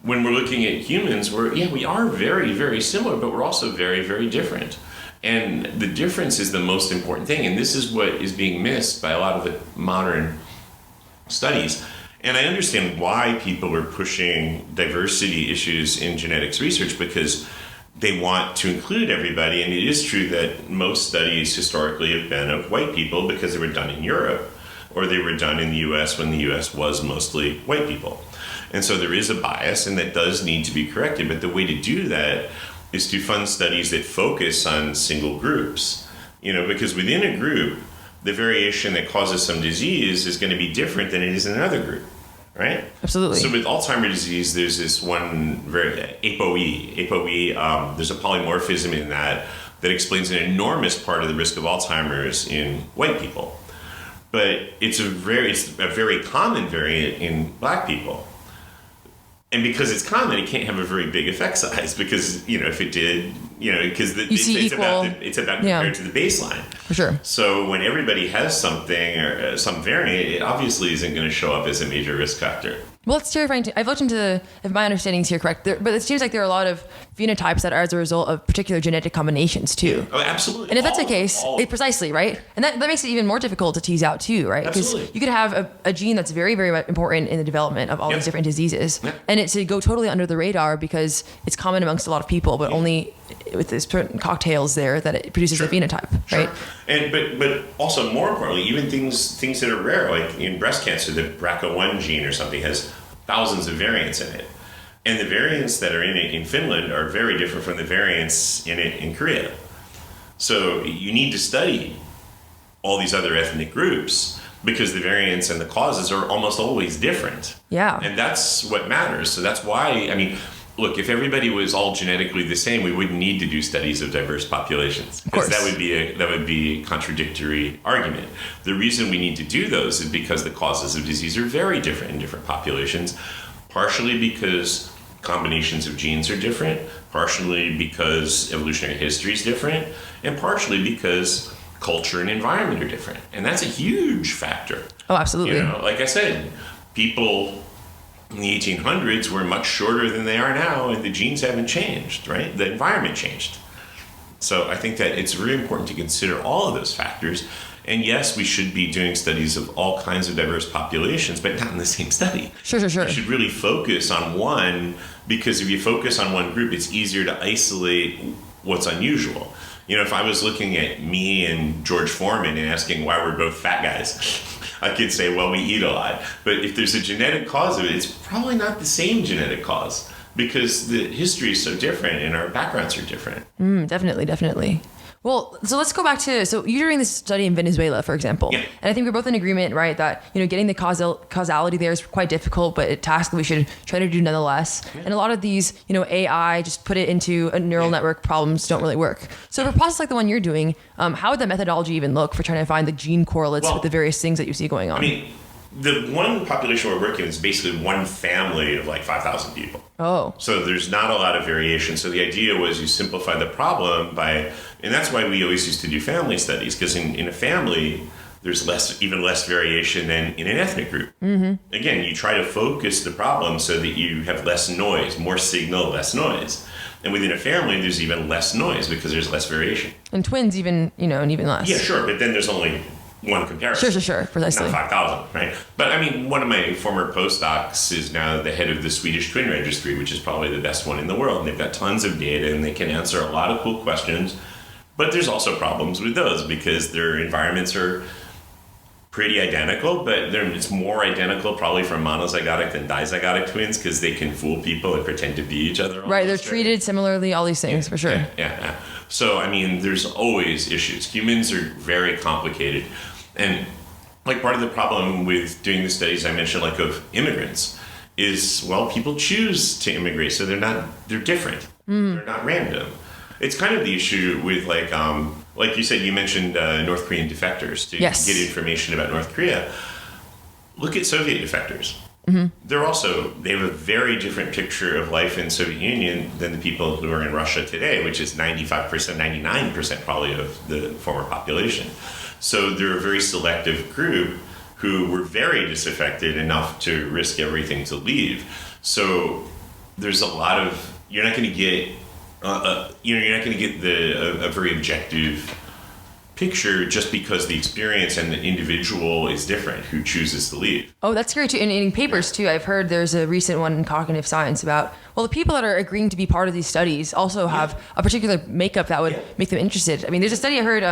when we're looking at humans, we are very, very similar, but we're also very, very different. And the difference is the most important thing. And this is what is being missed by a lot of the modern studies. And I understand why people are pushing diversity issues in genetics research, because they want to include everybody. And it is true that most studies historically have been of white people because they were done in Europe, or they were done in the US when the US was mostly white people. And so there is a bias, and that does need to be corrected. But the way to do that is to fund studies that focus on single groups, because within a group, the variation that causes some disease is going to be different than it is in another group, right? Absolutely. So with Alzheimer's disease, there's this one ApoE, there's a polymorphism in that explains an enormous part of the risk of Alzheimer's in white people. But it's a very common variant in black people. And because it's common, it can't have a very big effect size, because, if it did, because it's about compared to the baseline. For sure. So when everybody has something or some variant, it obviously isn't going to show up as a major risk factor. Well, it's terrifying. I've looked into, if my understanding is here correct, but it seems like there are a lot of phenotypes that are as a result of particular genetic combinations too. Oh, absolutely. And if that's the case, precisely, right? And that makes it even more difficult to tease out too, right? Because you could have a gene that's very, very important in the development of all these different diseases. Yep. And it's to go totally under the radar because it's common amongst a lot of people, but only with this certain cocktails there that it produces a phenotype, right? And but also more importantly, even things that are rare, like in breast cancer, the BRCA1 gene or something has thousands of variants in it. And the variants that are in it in Finland are very different from the variants in it in Korea. So you need to study all these other ethnic groups because the variants and the causes are almost always different. Yeah. And that's what matters. So that's why, I mean, look, if everybody was all genetically the same, we wouldn't need to do studies of diverse populations. Because that would be a contradictory argument. The reason we need to do those is because the causes of disease are very different in different populations, partially because combinations of genes are different, partially because evolutionary history is different, and partially because culture and environment are different. And that's a huge factor. Oh, absolutely. You know, like I said, people in the 1800s were much shorter than they are now, and the genes haven't changed, right? The environment changed. So I think that it's very important to consider all of those factors. And yes, we should be doing studies of all kinds of diverse populations, but not in the same study. Sure. You should really focus on one, because if you focus on one group, it's easier to isolate what's unusual. You know, if I was looking at me and George Foreman and asking why we're both fat guys, I could say, well, we eat a lot. But if there's a genetic cause of it, it's probably not the same genetic cause because the history is so different and our backgrounds are different. Definitely. Well, so let's go back to, so you're doing this study in Venezuela, for example. Yeah. And I think we're both in agreement, right, that, getting the causality there is quite difficult, but a task that we should try to do nonetheless. Yeah. And a lot of these, AI, just put it into a neural network problems don't really work. So for a process like the one you're doing, how would that methodology even look for trying to find the gene correlates with the various things that you see going on? I mean, the one population we're working with is basically one family of like 5,000 people. Oh. So there's not a lot of variation. So the idea was you simplify the problem by, and that's why we always used to do family studies, because in a family, there's even less variation than in an ethnic group. Mm-hmm. Again, you try to focus the problem so that you have less noise, more signal, less noise. And within a family, there's even less noise because there's less variation. And twins even, and even less. Yeah, sure. But then there's only one comparison. Sure. Precisely. Not 5,000, right? But I mean, one of my former postdocs is now the head of the Swedish Twin Registry, which is probably the best one in the world. And they've got tons of data and they can answer a lot of cool questions. But there's also problems with those because their environments are pretty identical, but it's more identical probably for monozygotic than dizygotic twins because they can fool people and pretend to be each other. Right, they're treated similarly, all these things, for sure. Yeah. So, I mean, there's always issues. Humans are very complicated. And like part of the problem with doing the studies I mentioned, like of immigrants, is, well, people choose to immigrate, so they're different. They're not random. It's kind of the issue with like you said, you mentioned North Korean defectors to get information about North Korea. Look at Soviet defectors. Mm-hmm. They have a very different picture of life in Soviet Union than the people who are in Russia today, which is 95%, 99% probably of the former population. So they're a very selective group who were very disaffected enough to risk everything to leave. So there's a lot of, you're not going to get a very objective picture just because the experience and the individual is different who chooses to leave. Oh, that's great too. And in papers too, I've heard there's a recent one in cognitive science about, well, the people that are agreeing to be part of these studies also have a particular makeup that would make them interested. I mean, there's a study I heard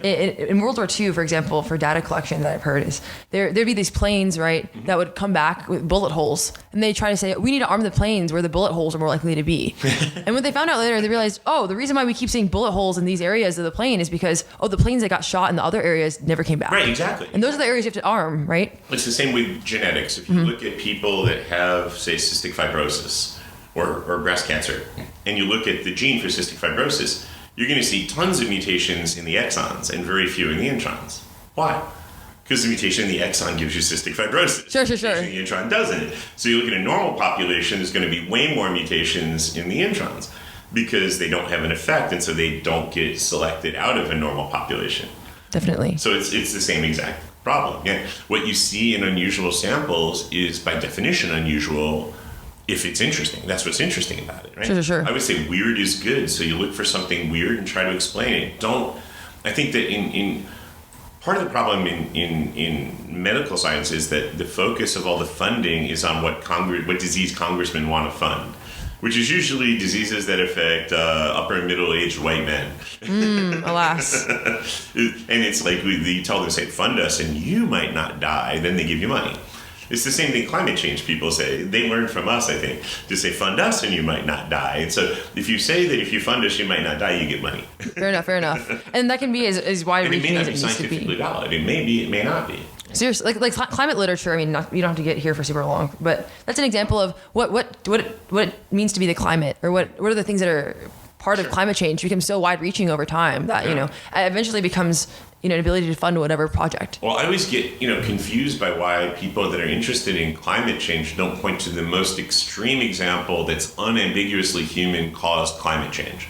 in World War II, for example, for data collection that I've heard is there'd be these planes, right, that would come back with bullet holes. And they try to say, we need to arm the planes where the bullet holes are more likely to be. And what they found out later, they realized, the reason why we keep seeing bullet holes in these areas of the plane is because, the planes that got shot in the other areas never came back. Right, exactly. And those are the areas you have to arm, right? It's the same with genetics. If you look at people that have, say, cystic fibrosis or breast cancer, and you look at the gene for cystic fibrosis, you're going to see tons of mutations in the exons and very few in the introns. Why? Because the mutation in the exon gives you cystic fibrosis. Sure. The intron doesn't. So you look at a normal population, there's going to be way more mutations in the introns because they don't have an effect, and so they don't get selected out of a normal population. Definitely. So it's the same exact problem. Yeah. What you see in unusual samples is by definition unusual if it's interesting. That's what's interesting about it, right? Sure. I would say weird is good, so you look for something weird and try to explain it. I think that in part of the problem in medical science is that the focus of all the funding is on what disease congressmen want to fund, which is usually diseases that affect upper and middle-aged white men. Alas. And it's like you tell them, say, fund us and you might not die, then they give you money. It's the same thing climate change people say. They learned from us, I think, to say fund us and you might not die. And so if you say that if you fund us you might not die, you get money. Fair enough. And that can be as wide reaching as it needs to be. It may not be scientifically valid. It may be, it may not be. Seriously, like climate literature. I mean, you don't have to get here for super long, but that's an example of what it means to be the climate, or what are the things that are part of climate change become so wide reaching over time that it eventually becomes an ability to fund whatever project. Well, I always get confused by why people that are interested in climate change don't point to the most extreme example that's unambiguously human caused climate change,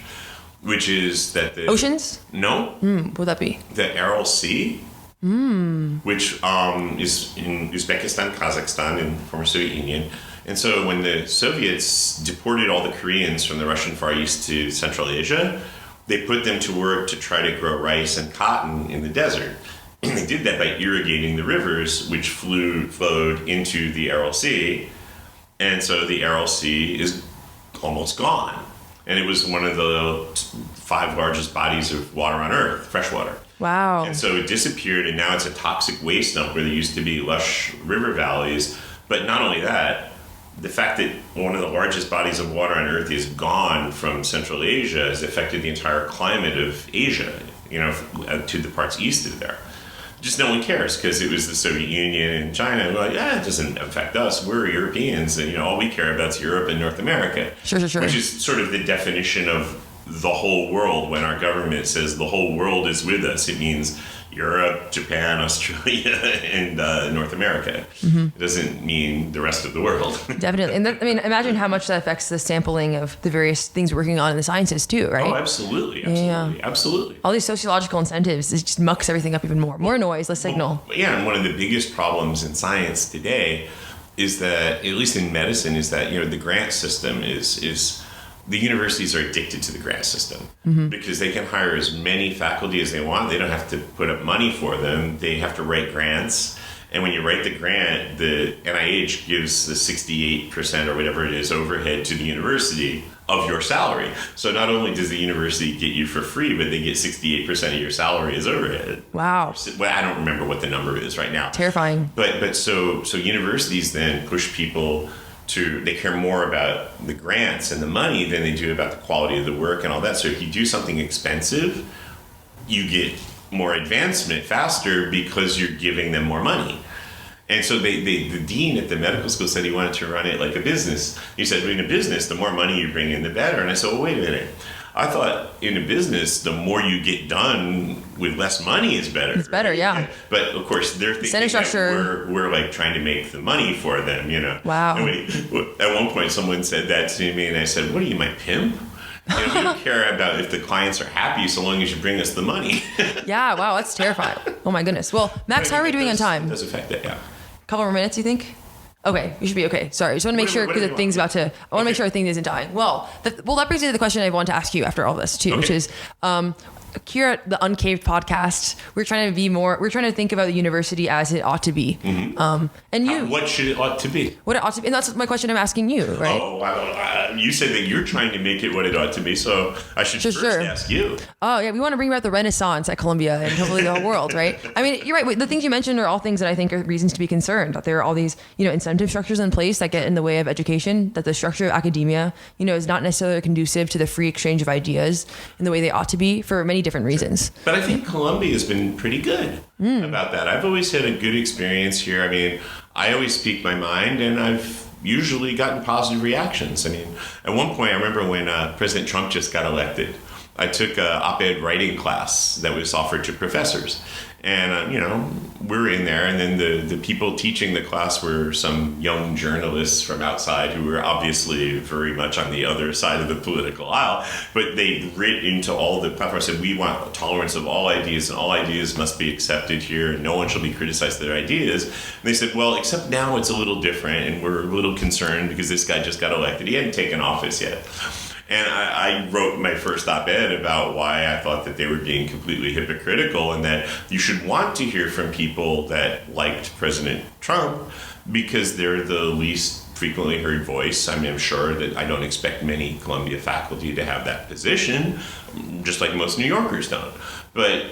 which is that the oceans. No. What would that be? The Aral Sea. Which is in Uzbekistan, Kazakhstan, and former Soviet Union. And so when the Soviets deported all the Koreans from the Russian Far East to Central Asia, they put them to work to try to grow rice and cotton in the desert. And they did that by irrigating the rivers, which flowed into the Aral Sea. And so the Aral Sea is almost gone. And it was one of the 5 largest bodies of water on Earth, fresh water. Wow. And so it disappeared, and now it's a toxic waste dump where there used to be lush river valleys. But not only that, the fact that one of the largest bodies of water on Earth is gone from Central Asia has affected the entire climate of Asia, to the parts east of there. Just no one cares because it was the Soviet Union and China. We're like, it doesn't affect us. We're Europeans, and all we care about is Europe and North America. Sure. Which is sort of the definition of the whole world. When our government says the whole world is with us, it means Europe, Japan, Australia, and North America. It doesn't mean the rest of the world. Definitely. And imagine how much that affects the sampling of the various things we're working on in the sciences too, right? Oh, absolutely. Absolutely. All these sociological incentives, it just mucks everything up even more. More noise, less signal. And one of the biggest problems in science today is that, at least in medicine, is that, the grant system is the universities are addicted to the grant system because they can hire as many faculty as they want. They don't have to put up money for them. They have to write grants. And when you write the grant, the NIH gives the 68% or whatever it is overhead to the university of your salary. So not only does the university get you for free, but they get 68% of your salary as overhead. Wow. Well, I don't remember what the number is right now. Terrifying. But so universities then push people they care more about the grants and the money than they do about the quality of the work and all that. So if you do something expensive, you get more advancement faster because you're giving them more money. And so the dean at the medical school said he wanted to run it like a business. He said, in a business, the more money you bring in, the better. And I said, well, wait a minute. I thought in a business, the more you get done with less money is better. It's better, yeah. But of course, they're thinking that we're like trying to make the money for them, Wow. At one point, someone said that to me, and I said, "What are you, my pimp? We don't care about if the clients are happy so long as you bring us the money." Yeah, wow, that's terrifying. Oh my goodness. Well, Max, how are we doing on time? It does affect it, yeah. Couple more minutes, you think? Okay, we should be okay. Sorry, just want to make sure because the thing's about to. I want to make sure our thing isn't dying. Well, that brings me to the question I want to ask you after all this too, which is, here at the UNCAVED podcast, we're trying to think about the university as it ought to be. And what should it ought to be? What it ought to be, and that's my question I'm asking you, right? Oh, you said that you're trying to make it what it ought to be, so I should first ask you. Oh yeah, we want to bring about the Renaissance at Columbia and hopefully the whole world, right? I mean, you're right. The things you mentioned are all things that I think are reasons to be concerned. That there are all these, incentive structures in place that get in the way of education. That the structure of academia, is not necessarily conducive to the free exchange of ideas in the way they ought to be for many different reasons. But I think Columbia has been pretty good about that. I've always had a good experience here. I mean, I always speak my mind, and I've usually gotten positive reactions. I mean, at one point, I remember when President Trump just got elected, I took an op-ed writing class that was offered to professors. And, we were in there, and then the people teaching the class were some young journalists from outside who were obviously very much on the other side of the political aisle. But they writ into all the platforms, said, we want tolerance of all ideas, and all ideas must be accepted here, and no one shall be criticized for their ideas. And they said, well, except now it's a little different, and we're a little concerned because this guy just got elected. He hadn't taken office yet. And I wrote my first op-ed about why I thought that they were being completely hypocritical and that you should want to hear from people that liked President Trump because they're the least frequently heard voice. I mean, I'm sure that I don't expect many Columbia faculty to have that position, just like most New Yorkers don't. But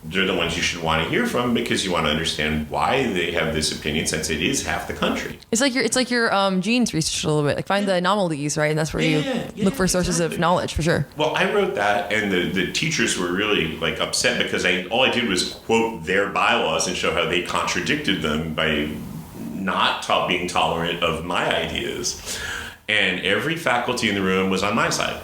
they're the ones you should want to hear from because you want to understand why they have this opinion, since it is half the country. It's like your genes research a little bit. Like find the anomalies, right? And that's where you look for sources of knowledge, for sure. Well, I wrote that, and the teachers were really like upset because all I did was quote their bylaws and show how they contradicted them by not being tolerant of my ideas. And every faculty in the room was on my side.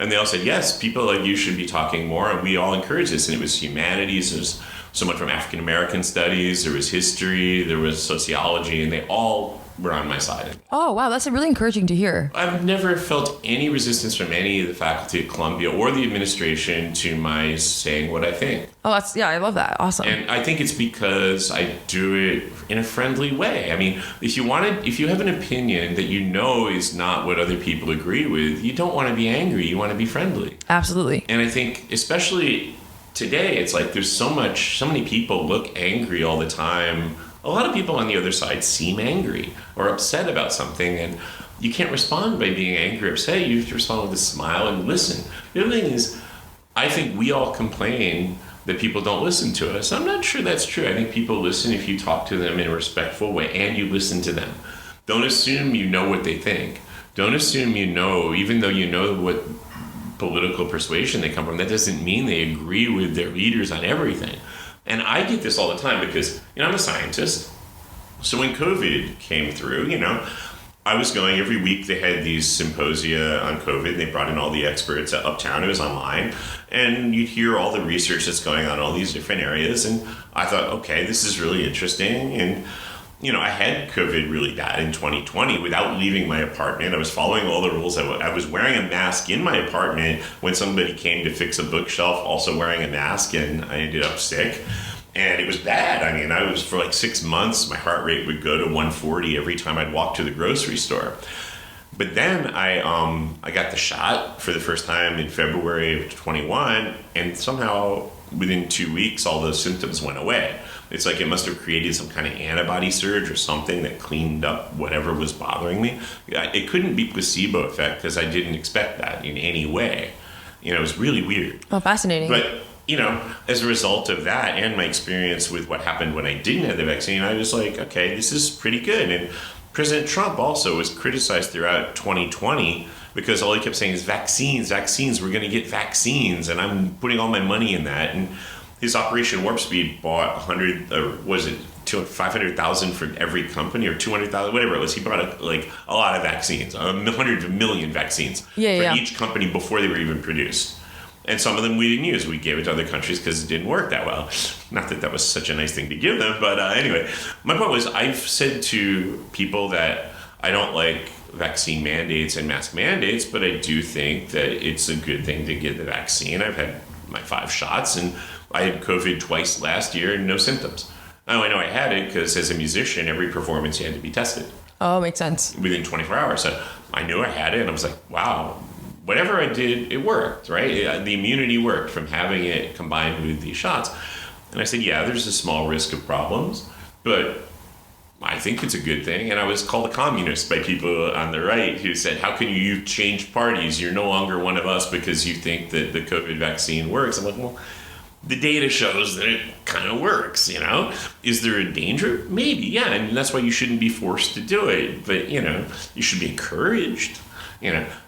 And they all said, yes, people like you should be talking more, and we all encourage this. And it was humanities, there was someone from African American studies, there was history, there was sociology, and they all were on my side. Oh, wow, that's really encouraging to hear. I've never felt any resistance from any of the faculty at Columbia or the administration to my saying what I think. Oh, I love that. Awesome. And I think it's because I do it in a friendly way. I mean, if you have an opinion that you know is not what other people agree with, you don't want to be angry. You want to be friendly. Absolutely. And I think, especially today, it's like there's so many people look angry all the time. A lot of people on the other side seem angry or upset about something, and you can't respond by being angry or upset. You have to respond with a smile and listen. The other thing is, I think we all complain that people don't listen to us. I'm not sure that's true. I think people listen if you talk to them in a respectful way and you listen to them. Don't assume you know what they think. Don't assume you know, even though you know what political persuasion they come from, that doesn't mean they agree with their leaders on everything. And I get this all the time because, I'm a scientist. So when COVID came through, I was going every week. They had these symposia on COVID. And they brought in all the experts uptown. It was online. And you'd hear all the research that's going on in all these different areas. And I thought, okay, this is really interesting. And, I had COVID really bad in 2020 without leaving my apartment. I was following all the rules. I was wearing a mask in my apartment when somebody came to fix a bookshelf, also wearing a mask, and I ended up sick. And it was bad. I mean, I was for like 6 months, my heart rate would go to 140 every time I'd walk to the grocery store. But then I got the shot for the first time in February of 21, and somehow within 2 weeks, all those symptoms went away. It's like it must have created some kind of antibody surge or something that cleaned up whatever was bothering me. It couldn't be placebo effect because I didn't expect that in any way. It was really weird. Oh, fascinating. But, as a result of that and my experience with what happened when I didn't have the vaccine, I was like, okay, this is pretty good. And President Trump also was criticized throughout 2020 because all he kept saying is vaccines, we're going to get vaccines, and I'm putting all my money in that. And his Operation Warp Speed bought 500,000 for every company, or 200,000, whatever it was. He bought a lot of vaccines, hundreds of million vaccines for each company before they were even produced. And some of them we didn't use. We gave it to other countries because it didn't work that well. Not that that was such a nice thing to give them, but anyway. My point was, I've said to people that I don't like vaccine mandates and mask mandates, but I do think that it's a good thing to get the vaccine. I've had my 5 shots, and I had COVID twice last year and no symptoms. Now I know I had it because as a musician, every performance you had to be tested. Oh, makes sense. Within 24 hours. So I knew I had it, and I was like, wow, whatever I did, it worked, right? The immunity worked from having it combined with these shots. And I said, yeah, there's a small risk of problems, but I think it's a good thing. And I was called a communist by people on the right who said, how can you change parties? You're no longer one of us because you think that the COVID vaccine works. I'm like, well, the data shows that it kind of works, Is there a danger? Maybe, yeah. And that's why you shouldn't be forced to do it. But, you should be encouraged,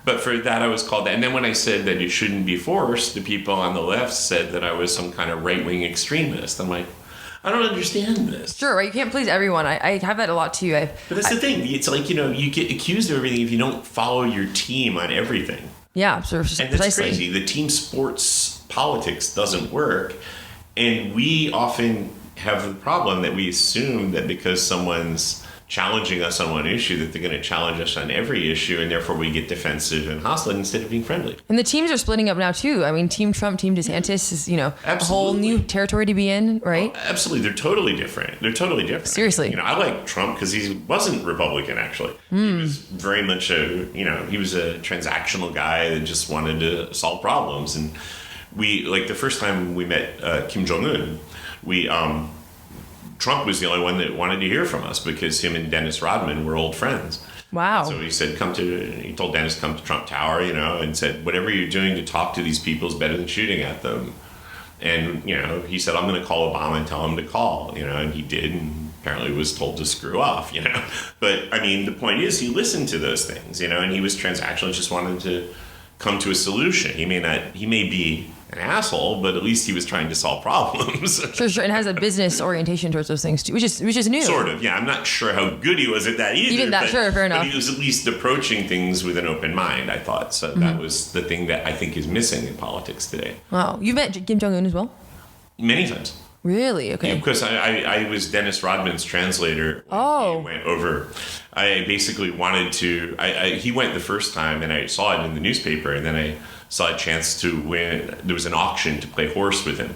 But for that, I was called that. And then when I said that it shouldn't be forced, the people on the left said that I was some kind of right-wing extremist. I'm like, I don't understand this. Sure, right? You can't please everyone. I have that a lot too. But that's the thing. It's like, you get accused of everything if you don't follow your team on everything. Yeah, and that's crazy. The team sports politics doesn't work. And we often have the problem that we assume that because someone's challenging us on one issue, that they're going to challenge us on every issue, and therefore we get defensive and hostile instead of being friendly. And the teams are splitting up now too. I mean, Team Trump, Team DeSantis is, a whole new territory to be in, right? Oh, absolutely. They're totally different. Seriously. I like Trump because he wasn't Republican, actually. He was very much he was a transactional guy that just wanted to solve problems. And we, the first time we met Kim Jong Un, Trump was the only one that wanted to hear from us because him and Dennis Rodman were old friends. Wow. So he said, he told Dennis to come to Trump Tower, and said, whatever you're doing to talk to these people is better than shooting at them. And, he said, I'm going to call Obama and tell him to call, and he did, and apparently was told to screw off, But, the point is he listened to those things, and he was transactional, just wanted to come to a solution. He may be an asshole, but at least he was trying to solve problems. Sure. And has a business orientation towards those things too, which is new. Sort of, yeah. I'm not sure how good he was at that either. Even that, sure, fair enough. But he was at least approaching things with an open mind, I thought. So that was the thing that I think is missing in politics today. Wow. You met Kim Jong Un as well? Many times. Really? Okay. Because I was Dennis Rodman's translator when he went over. I basically wanted to... he went the first time, and I saw it in the newspaper, and then I saw a chance to win. There was an auction to play horse with him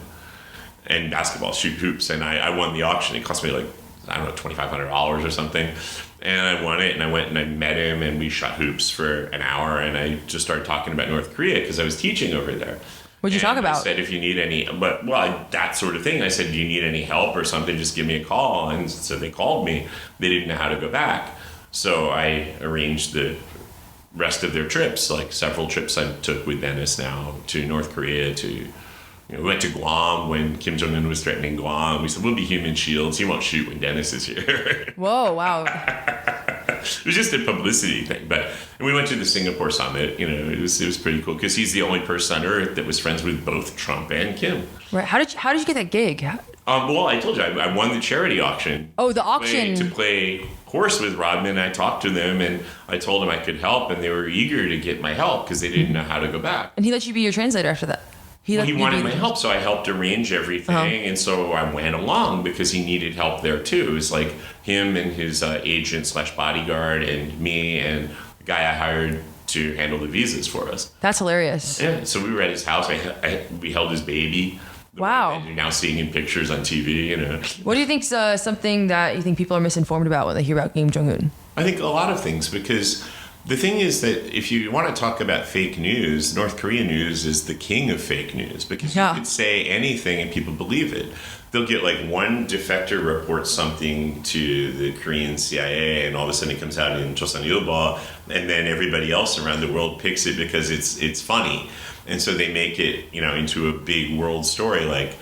and basketball, shoot hoops, and I won the auction. It cost me $2,500 or something. And I won it, and I went and I met him, and we shot hoops for an hour, and I just started talking about North Korea because I was teaching over there. What'd you talk about? I said, if you need any, that sort of thing. I said, do you need any help or something? Just give me a call. And so they called me. They didn't know how to go back. So I arranged the rest of their trips, like several trips I took with Dennis now to North Korea, we went to Guam when Kim Jong Un was threatening Guam. We said, we'll be human shields. He won't shoot when Dennis is here. Whoa, wow. It was just a publicity thing. And we went to the Singapore summit. It was pretty cool because he's the only person on earth that was friends with both Trump and Kim. Right. How did you get that gig? Well, I told you, I won the charity auction. Oh, the auction. To play horse with Rodman. I talked to them, and I told them I could help, and they were eager to get my help because they didn't know how to go back. And he let you be your translator after that? He wanted my help, so I helped arrange everything, and so I went along because he needed help there too. It was like him and his agent / bodyguard and me and the guy I hired to handle the visas for us. That's hilarious. Yeah, so we were at his house. We held his baby. Wow. You're now seeing in pictures on TV. What do you think's something that you think people are misinformed about when they hear about Kim Jong Un? I think a lot of things, because the thing is that if you want to talk about fake news, North Korean news is the king of fake news, because you could say anything and people believe it. They'll get one defector reports something to the Korean CIA, and all of a sudden it comes out in Joseon-Ilbo, and then everybody else around the world picks it because it's funny. And so they make it, into a big world story, like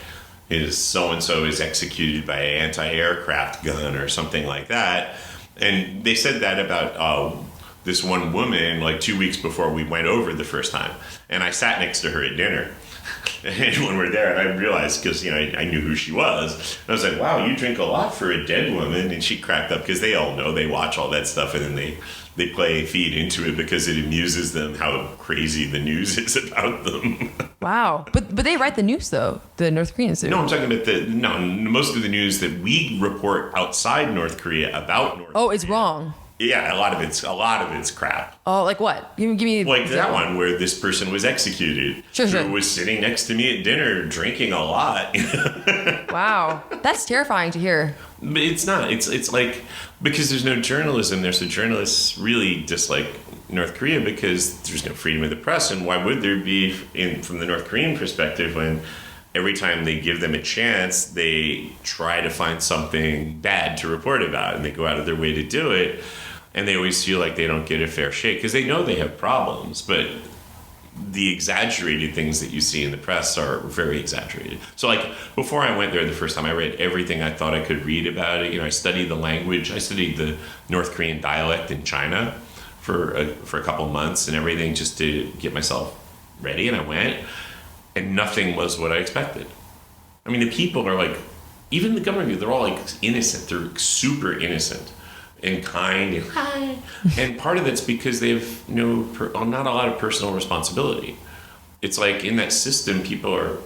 his so-and-so is executed by an anti-aircraft gun or something like that. And they said that about this one woman 2 weeks before we went over the first time. And I sat next to her at dinner. And when we're there, and I realized, because I knew who she was, and I was like, wow, you drink a lot for a dead woman. And she cracked up, because they all know, they watch all that stuff, and then they feed into it because it amuses them how crazy the news is about them. Wow. But they write the news, though, the North Koreans do. No, I'm talking about most of the news that we report outside North Korea about North Korea. Oh, it's wrong. Yeah, a lot of it's crap. Oh, like what? Give me that one where this person was executed. Sure. Who was sitting next to me at dinner drinking a lot. Wow, that's terrifying to hear. But it's not. It's because there's no journalism there, so journalists really dislike North Korea because there's no freedom of the press, and why would there be from the North Korean perspective when every time they give them a chance, they try to find something bad to report about, and they go out of their way to do it. And they always feel like they don't get a fair shake because they know they have problems, but the exaggerated things that you see in the press are very exaggerated. So before I went there the first time, I read everything I thought I could read about it. I studied the language. I studied the North Korean dialect in China for a couple months and everything just to get myself ready. And I went, and nothing was what I expected. I mean, the people are even the government, they're all innocent. They're super innocent and kind and hi. And part of that's because they have not a lot of personal responsibility. It's in that system, people are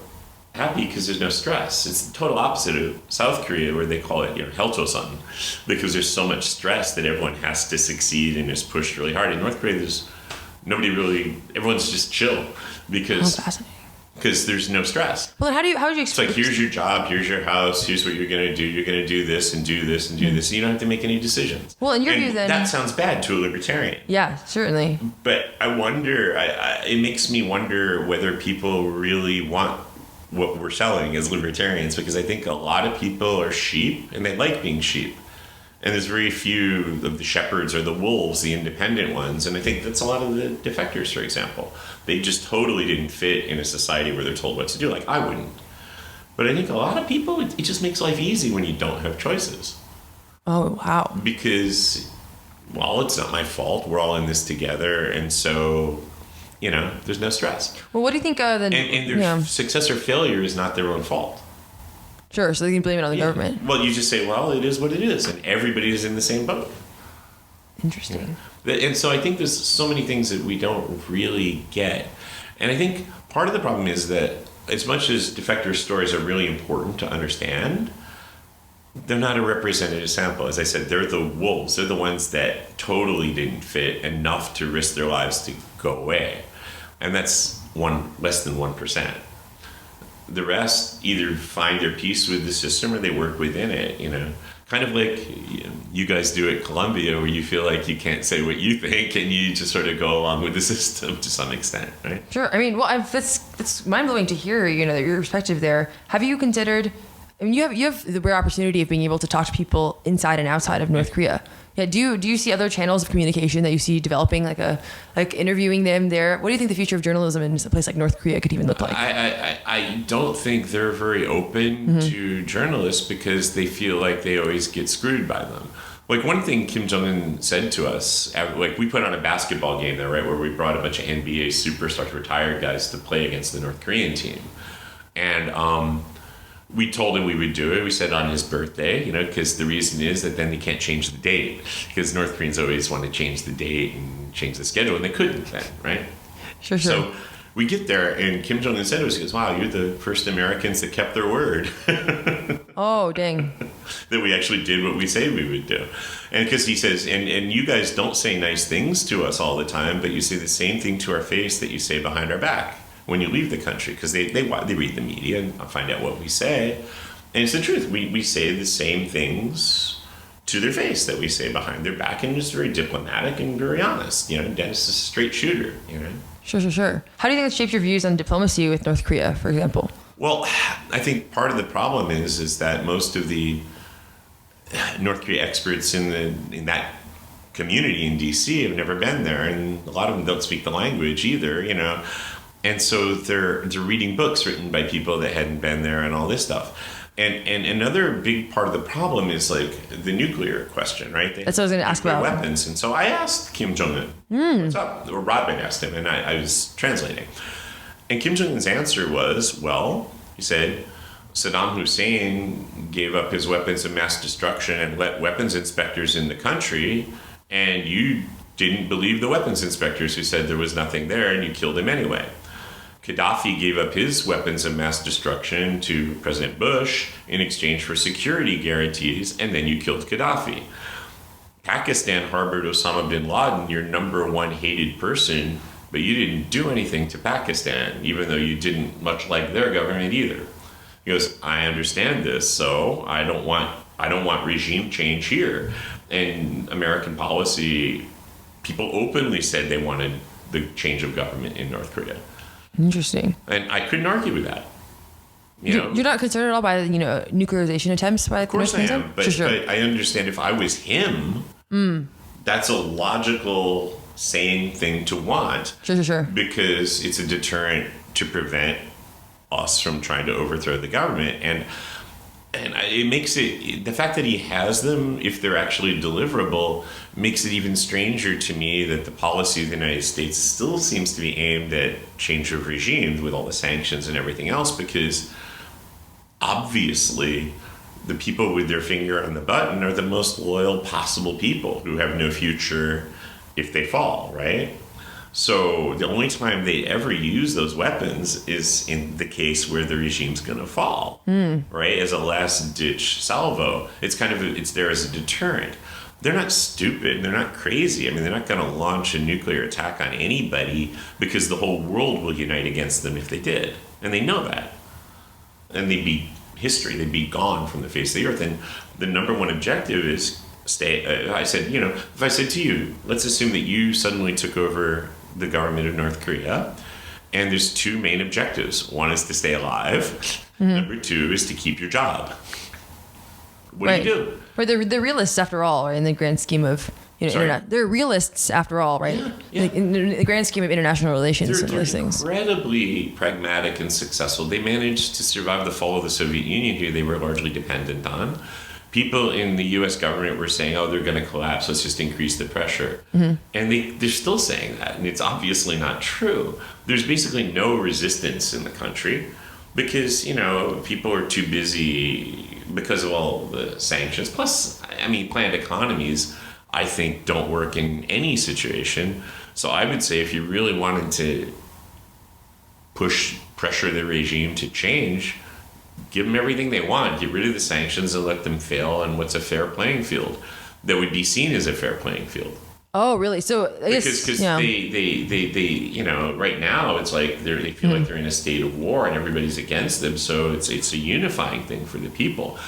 happy because there's no stress. It's the total opposite of South Korea, where they call it heltosan, because there's so much stress that everyone has to succeed and is pushed really hard. In North Korea, there's everyone's just chill because there's no stress. Well, how would you explain? It's here's your job, here's your house, here's what you're going to do. You're going to do this and do this and do this. And you don't have to make any decisions. Well, in your view, then, that sounds bad to a libertarian. Yeah, certainly. But I wonder. It makes me wonder whether people really want what we're selling as libertarians, because I think a lot of people are sheep and they like being sheep. And there's very few of the shepherds or the wolves, the independent ones. And I think that's a lot of the defectors, for example. They just totally didn't fit in a society where they're told what to do. I wouldn't. But I think a lot of people, it just makes life easy when you don't have choices. Oh, wow. Because, well, it's not my fault. We're all in this together. And so, there's no stress. Well, what do you think and their success or failure is not their own fault. Sure, so they can blame it on the government. Well, you just say, well, it is what it is. And everybody is in the same boat. Interesting. And so I think there's so many things that we don't really get. And I think part of the problem is that as much as defector stories are really important to understand, they're not a representative sample. As I said, they're the wolves. They're the ones that totally didn't fit enough to risk their lives to go away. And that's less than 1%. The rest either find their peace with the system or they work within it, Kind of like you guys do at Columbia, where you feel like you can't say what you think and you just sort of go along with the system to some extent, right? Sure. I mean, well, it's mind-blowing to hear, your perspective there. Have you considered, you have the rare opportunity of being able to talk to people inside and outside of North Korea. Yeah. Do you see other channels of communication that you see developing, like interviewing them there? What do you think the future of journalism in a place like North Korea could even look like? I don't think they're very open to journalists because they feel like they always get screwed by them. Like one thing Kim Jong Un said to us, like we put on a basketball game there, right, where we brought a bunch of NBA superstars, retired guys to play against the North Korean team. And we told him we would do it. We said on his birthday, because the reason is that then they can't change the date, because North Koreans always want to change the date and change the schedule, and they couldn't then, right? Sure. So we get there, and Kim Jong Un said to us, he goes, wow, you're the first Americans that kept their word. Oh, dang. That we actually did what we say we would do. And because he says, and you guys don't say nice things to us all the time, but you say the same thing to our face that you say behind our back when you leave the country, because they read the media and find out what we say. And it's the truth. We say the same things to their face that we say behind their back, and it's very diplomatic and very honest. Dennis is a straight shooter, Sure. How do you think that shaped your views on diplomacy with North Korea, for example? Well, I think part of the problem is that most of the North Korea experts in that community in DC have never been there, and a lot of them don't speak the language either, And so they're reading books written by people that hadn't been there and all this stuff. And another big part of the problem is like the nuclear question, right? That's what I was going to ask about. Weapons. And so I asked Kim Jong Un, what's up? Or Rodman asked him, and I was translating. And Kim Jong Un's answer was, well, he said, Saddam Hussein gave up his weapons of mass destruction and let weapons inspectors in the country, and you didn't believe the weapons inspectors who said there was nothing there, and you killed him anyway. Gaddafi gave up his weapons of mass destruction to President Bush in exchange for security guarantees, and then you killed Gaddafi. Pakistan harbored Osama bin Laden, your number one hated person, but you didn't do anything to Pakistan, even though you didn't much like their government either. He goes, I understand this, so I don't want regime change here. And American policy, people openly said they wanted the change of government in North Korea. Interesting. And I couldn't argue with that. You're not concerned at all by nuclearization attempts by the North Korea? Of course I am, but I understand if I was him, that's a logical, sane thing to want. Sure. Because it's a deterrent to prevent us from trying to overthrow the government. And it makes it, the fact that he has them, if they're actually deliverable, makes it even stranger to me that the policy of the United States still seems to be aimed at change of regime with all the sanctions and everything else, because obviously the people with their finger on the button are the most loyal possible people who have no future if they fall, right? So the only time they ever use those weapons is in the case where the regime's going to fall, right? As a last-ditch salvo. It's there as a deterrent. They're not stupid. They're not crazy. I mean, they're not going to launch a nuclear attack on anybody because the whole world will unite against them if they did. And they know that. And they'd be history. They'd be gone from the face of the earth. And the number one objective is stay. I said, if I said to you, let's assume that you suddenly took over the government of North Korea, and there's two main objectives. One is to stay alive. Number two is to keep your job. What do you do? We're the realists, after all, in the grand scheme of they're realists after all, right? Yeah. Like in the grand scheme of international relations and those things. Incredibly pragmatic and successful. They managed to survive the fall of the Soviet Union, who they were largely dependent on. People in the U.S. government were saying, "Oh, they're going to collapse. Let's just increase the pressure," and they're still saying that, and it's obviously not true. There's basically no resistance in the country because people are too busy because of all the sanctions. Plus, planned economies, I think, don't work in any situation. So I would say if you really wanted to pressure the regime to change, give them everything they want. Get rid of the sanctions and let them fail. And what's a fair playing field that would be seen as a fair playing field? Oh, really? So I guess because they right now it's like they feel like they're in a state of war and everybody's against them. So it's a unifying thing for the people.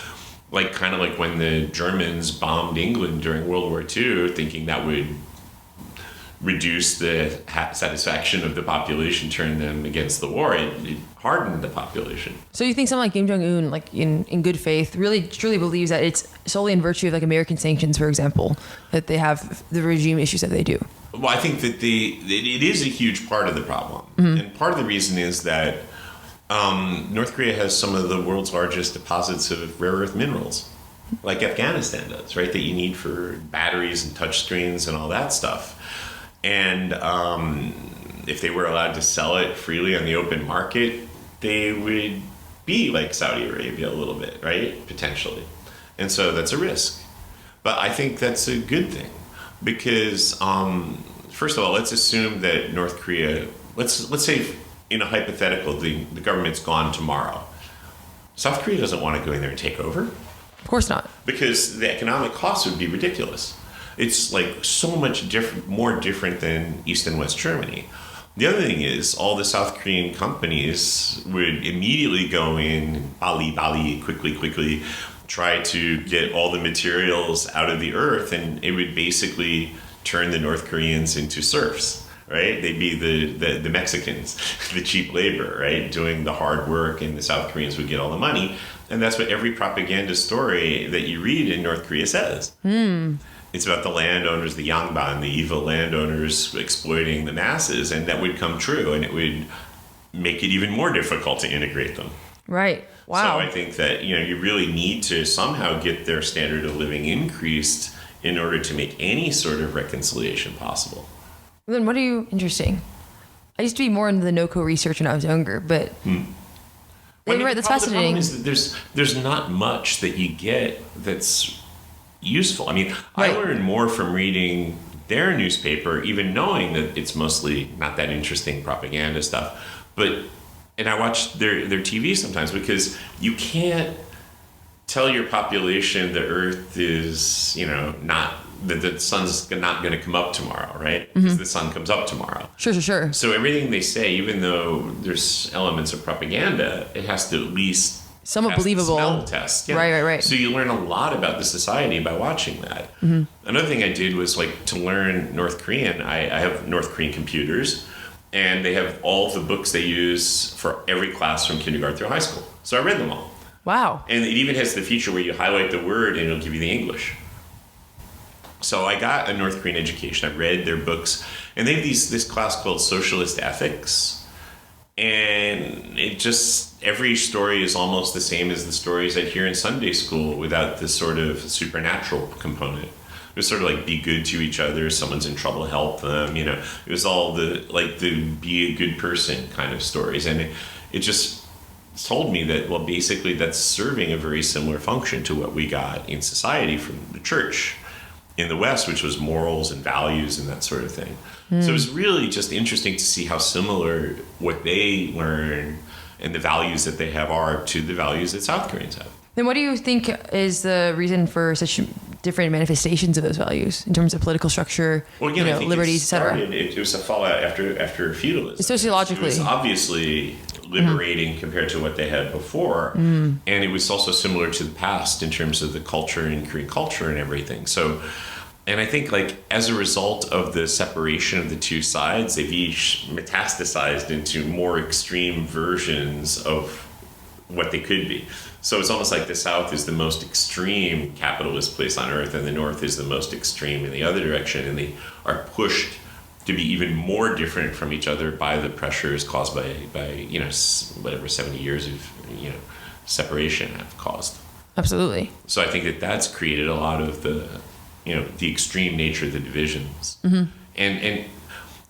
Like kind of like when the Germans bombed England during World War II, thinking that would reduce the satisfaction of the population, turn them against the war. It hardened the population. So you think someone like Kim Jong Un, like in good faith, really truly believes that it's solely in virtue of like American sanctions, for example, that they have the regime issues that they do? Well, I think that it is a huge part of the problem, and part of the reason is that North Korea has some of the world's largest deposits of rare earth minerals, like Afghanistan does, right? That you need for batteries and touchscreens and all that stuff. And if they were allowed to sell it freely on the open market, they would be like Saudi Arabia a little bit, right? Potentially. And so that's a risk. But I think that's a good thing because, first of all, let's assume that North Korea, let's say in a hypothetical, the government's gone tomorrow. South Korea doesn't want to go in there and take over. Of course not. Because the economic costs would be ridiculous. It's like so much more different than East and West Germany. The other thing is all the South Korean companies would immediately go in, quickly, try to get all the materials out of the earth, and it would basically turn the North Koreans into serfs. Right? They'd be the Mexicans, the cheap labor, right? Doing the hard work, and the South Koreans would get all the money. And that's what every propaganda story that you read in North Korea says. It's about the landowners, the Yangban, the evil landowners exploiting the masses, and that would come true, and it would make it even more difficult to integrate them. Right. Wow. So I think that you really need to somehow get their standard of living increased in order to make any sort of reconciliation possible. Then what are you interesting? I used to be more into the NOCO research when I was younger, but right, that's fascinating. The problem is that there's not much that you get that's useful. Right. I learned more from reading their newspaper, even knowing that it's mostly not that interesting propaganda stuff. And I watch their TV sometimes because you can't tell your population the Earth is, not that the sun's not going to come up tomorrow, right? Because the sun comes up tomorrow. Sure. So everything they say, even though there's elements of propaganda, it has to at least somewhat believable. Smell test. Yeah. Right. So you learn a lot about the society by watching that. Another thing I did was to learn North Korean. I have North Korean computers, and they have all the books they use for every class from kindergarten through high school. So I read them all. Wow. And it even has the feature where you highlight the word and it'll give you the English. So I got a North Korean education. I read their books, and they have this class called Socialist Ethics, and every story is almost the same as the stories I hear in Sunday school without this sort of supernatural component. It was sort of like be good to each other. Someone's in trouble, help them. It was all the be a good person kind of stories, and it just told me that basically that's serving a very similar function to what we got in society from the church in the West, which was morals and values and that sort of thing. So it was really just interesting to see how similar what they learn and the values that they have are to the values that South Koreans have. Then what do you think is the reason for such different manifestations of those values in terms of political structure, I think liberties, etc.? It was a fallout after feudalism. Sociologically. It was obviously liberating compared to what they had before. And it was also similar to the past in terms of the culture and Korean culture and everything. So, and I think as a result of the separation of the two sides, they've each metastasized into more extreme versions of what they could be. So it's almost like the South is the most extreme capitalist place on earth, and the North is the most extreme in the other direction, and they are pushed to be even more different from each other by the pressures caused by whatever 70 years of separation have caused. Absolutely. So I think that's created a lot of the extreme nature of the divisions, and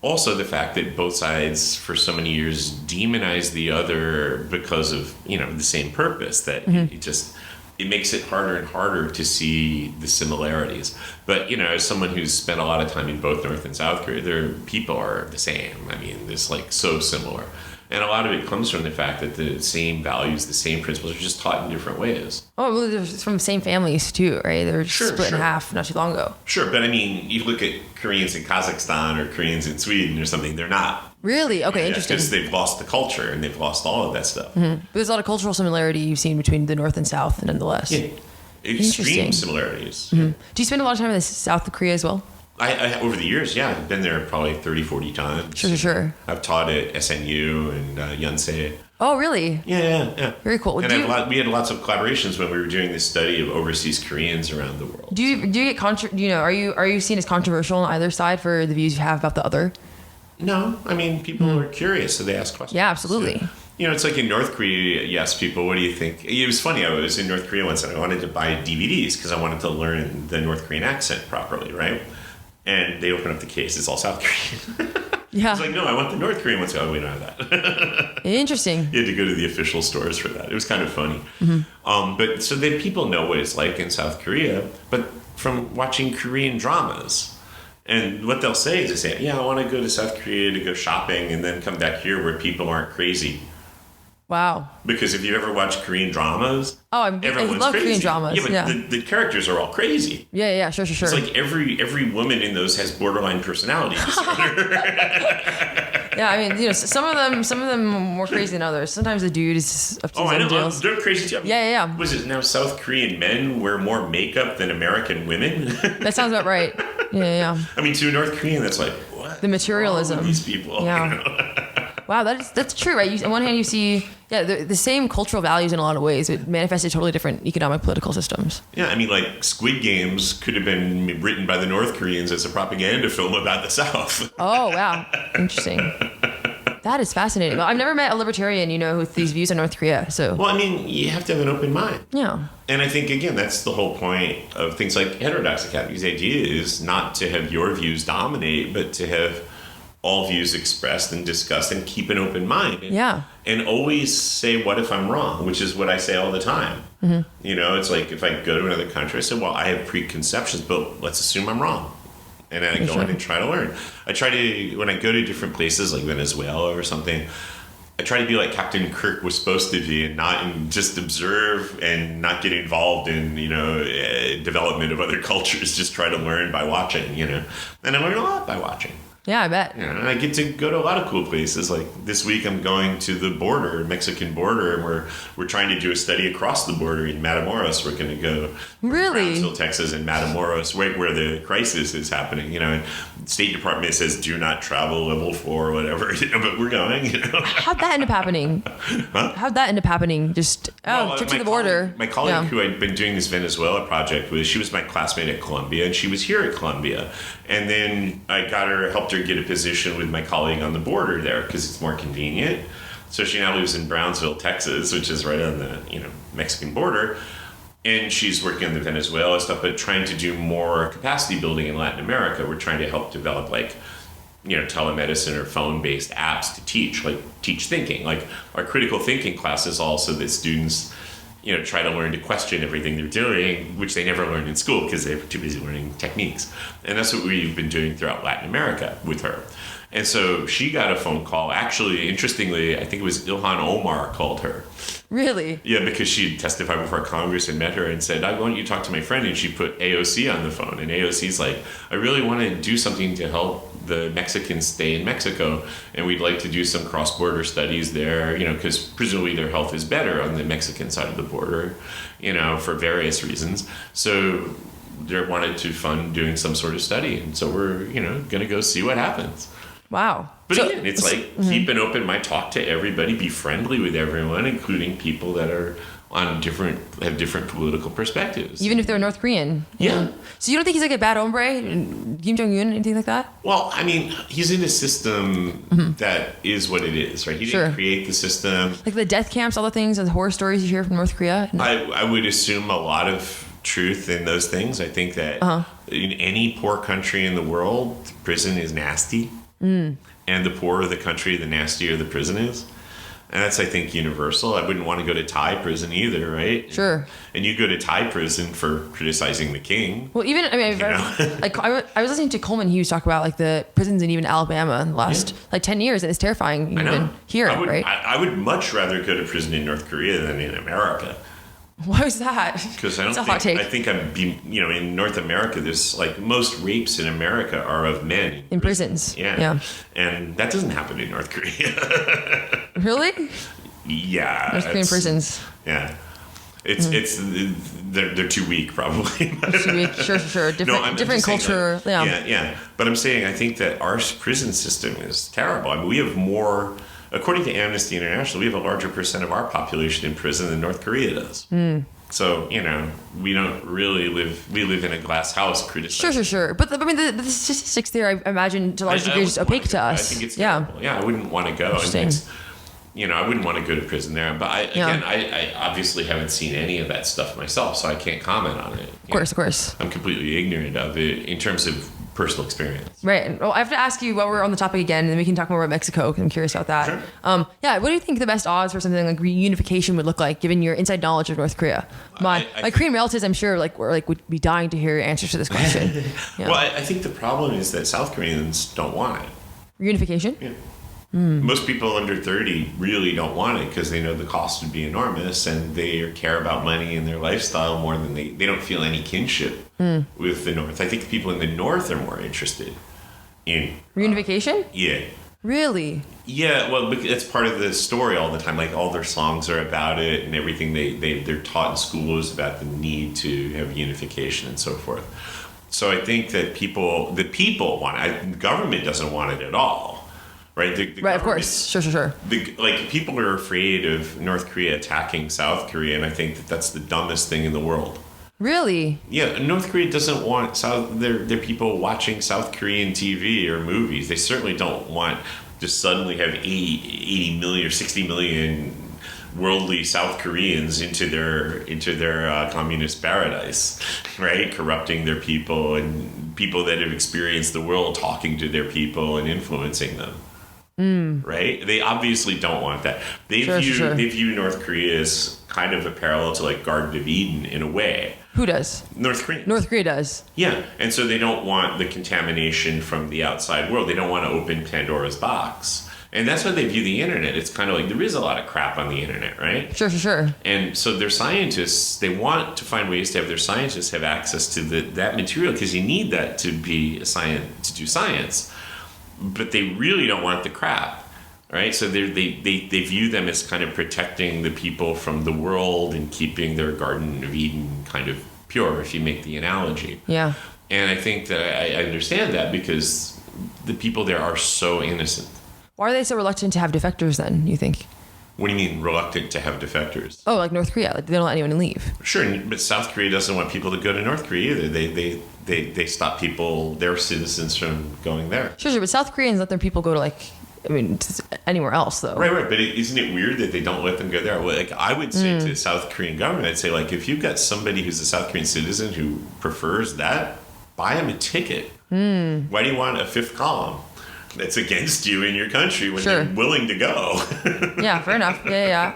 also the fact that both sides for so many years demonized the other because of the same purpose, that it makes it harder and harder to see the similarities. But as someone who's spent a lot of time in both North and South Korea, their people are the same. I mean, it's like so similar. And a lot of it comes from the fact that the same values, the same principles are just taught in different ways. Oh, well, they're from the same families too, right? They were split in half not too long ago. Sure, but I mean, you look at Koreans in Kazakhstan or Koreans in Sweden or something, they're not. Really? Okay, interesting. Because they've lost the culture and they've lost all of that stuff. But there's a lot of cultural similarity you've seen between the North and South, nonetheless. Yeah. Extreme similarities. Do you spend a lot of time in South Korea as well? I over the years, I've been there probably 30, 40 times. Sure. I've taught at SNU and UNCAVED. Oh, really? Yeah. Very cool. And we had lots of collaborations when we were doing this study of overseas Koreans around the world. Do you get are you seen as controversial on either side for the views you have about the other? No, I mean, people are curious, so they ask questions. Yeah, absolutely. So, it's like in North Korea, you ask people, what do you think? It was funny, I was in North Korea once and I wanted to buy DVDs because I wanted to learn the North Korean accent properly, right? And they open up the case, it's all South Korean. Yeah. It's like, no, I want the North Korean ones. Oh, we don't have that. Interesting. You had to go to the official stores for that. It was kind of funny. But so then people know what it's like in South Korea, but from watching Korean dramas. And what they'll say is they say, I want to go to South Korea to go shopping and then come back here where people aren't crazy. Wow. Because if you've ever watched Korean dramas, I love crazy. Korean dramas. Yeah, but the characters are all crazy. Yeah, sure. It's like every woman in those has borderline personality disorder. Yeah, I mean, some of them more crazy than others. Sometimes the dude is up to his own deals. They're crazy too. Yeah. Was it now South Korean men wear more makeup than American women? That sounds about right. Yeah. I mean, to a North Korean, that's like, what? The materialism. These people. Yeah. Wow, that's true, right? On one hand, you see, the same cultural values in a lot of ways, but manifested totally different economic, political systems. Yeah, I mean, like Squid Games could have been written by the North Koreans as a propaganda film about the South. Oh, wow. Interesting. That is fascinating. Well, I've never met a libertarian, with these views on North Korea. So. Well, I mean, you have to have an open mind. Yeah. And I think, again, that's the whole point of things like Heterodox Academy's idea is not to have your views dominate, but to have all views expressed and discussed and keep an open mind. And always say, what if I'm wrong? Which is what I say all the time. It's like if I go to another country, I say, well, I have preconceptions, but let's assume I'm wrong. And then I go in and try to learn. I try to, when I go to different places like Venezuela or something, I try to be like Captain Kirk was supposed to be and just observe and not get involved in, development of other cultures. Just try to learn by watching, And I learn a lot by watching. Yeah, I bet. And I get to go to a lot of cool places. Like this week, I'm going to the border, Mexican border, and we're trying to do a study across the border in Matamoros. We're going to go Brownsville, Texas, and Matamoros, right where the crisis is happening. And the State Department says do not travel level 4 or whatever. But we're going. How'd that end up happening? Huh? How'd that end up happening? Just trip to the border. My colleague who I'd been doing this Venezuela project with, she was my classmate at Columbia, and she was here at Columbia. And then I helped her get a position with my colleague on the border there because it's more convenient. So she now lives in Brownsville, Texas, which is right on the Mexican border. And she's working on the Venezuela stuff, but trying to do more capacity building in Latin America. We're trying to help develop telemedicine or phone-based apps to teach thinking. Like our critical thinking classes also that students try to learn to question everything they're doing, which they never learned in school because they were too busy learning techniques. And that's what we've been doing throughout Latin America with her. And so she got a phone call. Actually, interestingly, I think it was Ilhan Omar called her. Really? Yeah, because she testified before Congress and met her and said, why don't you talk to my friend? And she put AOC on the phone. And AOC's like, I really want to do something to help the Mexicans stay in Mexico. And we'd like to do some cross-border studies there, because presumably their health is better on the Mexican side of the border, for various reasons. So they wanted to fund doing some sort of study. And so we're, going to go see what happens. Wow. But again, it's like keep an open mind, talk to everybody, be friendly with everyone, including people that are have different political perspectives. Even if they're North Korean. Yeah. So you don't think he's like a bad hombre, Kim Jong Un, anything like that? Well, I mean, he's in a system that is what it is, right? He didn't create the system. Like the death camps, all the things, the horror stories you hear from North Korea. I would assume a lot of truth in those things. I think that in any poor country in the world, prison is nasty. And the poorer the country, the nastier the prison is. And that's, I think, universal. I wouldn't want to go to Thai prison either, right? Sure. And you go to Thai prison for criticizing the king. Well, even, I mean, like I was listening to Coleman Hughes talk about like the prisons in even Alabama in the last like 10 years, and it's terrifying even here, right? I would much rather go to prison in North Korea than in America. Why is that? Because I don't it's a hot take. I think in North America, there's like most rapes in America are of men in prisons. Yeah. And that doesn't happen in North Korea. Really? Yeah. North Korean prisons. Yeah. It's they're too weak probably. Too weak. Sure. Different culture. Yeah. But I'm saying I think that our prison system is terrible. I mean, we have more. According to Amnesty International, we have a larger percent of our population in prison than North Korea does. So, we don't really we live in a glass house criticizing. Sure. But I mean, the statistics there, I imagine, to a large degree, is opaque to us. I think it's terrible. Yeah, I wouldn't want to go. I wouldn't want to go to prison there. But I obviously haven't seen any of that stuff myself, so I can't comment on it. Of course. I'm completely ignorant of it in terms of personal experience. Right. Well, I have to ask you while we're on the topic again, and then we can talk more about Mexico, because I'm curious about that. Sure. What do you think the best odds for something like reunification would look like, given your inside knowledge of North Korea? My Korean relatives, I'm sure, would be dying to hear your answers to this question. Well, I think the problem is that South Koreans don't want it. Reunification? Yeah. Most people under 30 really don't want it because they know the cost would be enormous, and they care about money and their lifestyle more than they don't feel any kinship with the North. I think the people in the North are more interested in reunification. Yeah. Really? Yeah. Well, it's part of the story all the time. Like all their songs are about it, and everything they're taught in school is about the need to have unification and so forth. So I think that the people want it. The government doesn't want it at all. Right, right. Of course, sure. People are afraid of North Korea attacking South Korea, and I think that's the dumbest thing in the world. Really? Yeah, North Korea doesn't want their people watching South Korean TV or movies. They certainly don't want to suddenly have 80 million or 60 million worldly South Koreans into their communist paradise, right? Corrupting their people and people that have experienced the world talking to their people and influencing them. Right? They obviously don't want that. They view North Korea as kind of a parallel to like Garden of Eden in a way. Who does? North Korea. North Korea does. Yeah. And so they don't want the contamination from the outside world. They don't want to open Pandora's box. And that's why they view the internet. It's kind of like there is a lot of crap on the internet, right? Sure. And so their scientists, they want to find ways to have their scientists have access to that material because you need that to do science. But they really don't want the crap, right? So they view them as kind of protecting the people from the world and keeping their Garden of Eden kind of pure, if you make the analogy. Yeah. And I think that I understand that because the people there are so innocent. Why are they so reluctant to have defectors then, you think? What do you mean reluctant to have defectors? Oh, like North Korea. Like they don't let anyone leave. Sure, but South Korea doesn't want people to go to North Korea either. They stop people, their citizens, from going there. Sure, but South Koreans let their people go to anywhere else though. Right. But isn't it weird that they don't let them go there? Like I would say to the South Korean government, I'd say like if you've got somebody who's a South Korean citizen who prefers that, buy them a ticket. Why do you want a fifth column that's against you in your country when they're willing to go? Yeah, fair enough. Yeah.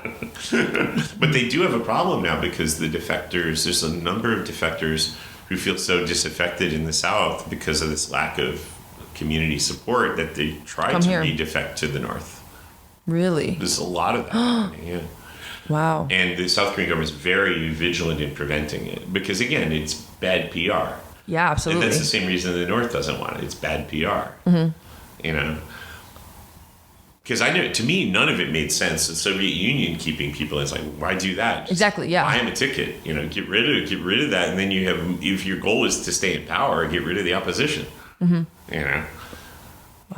But they do have a problem now because there's a number of defectors who feel so disaffected in the South because of this lack of community support that they try to re-defect to the North. Really? There's a lot of that happening, yeah. Wow. And the South Korean government is very vigilant in preventing it because, again, it's bad PR. Yeah, absolutely. And that's the same reason the North doesn't want it. It's bad PR. Because I know, to me, none of it made sense. The Soviet Union keeping people, it's like, why do that? Exactly, yeah. Buy them a ticket, get rid of that, and then you have, if your goal is to stay in power, get rid of the opposition.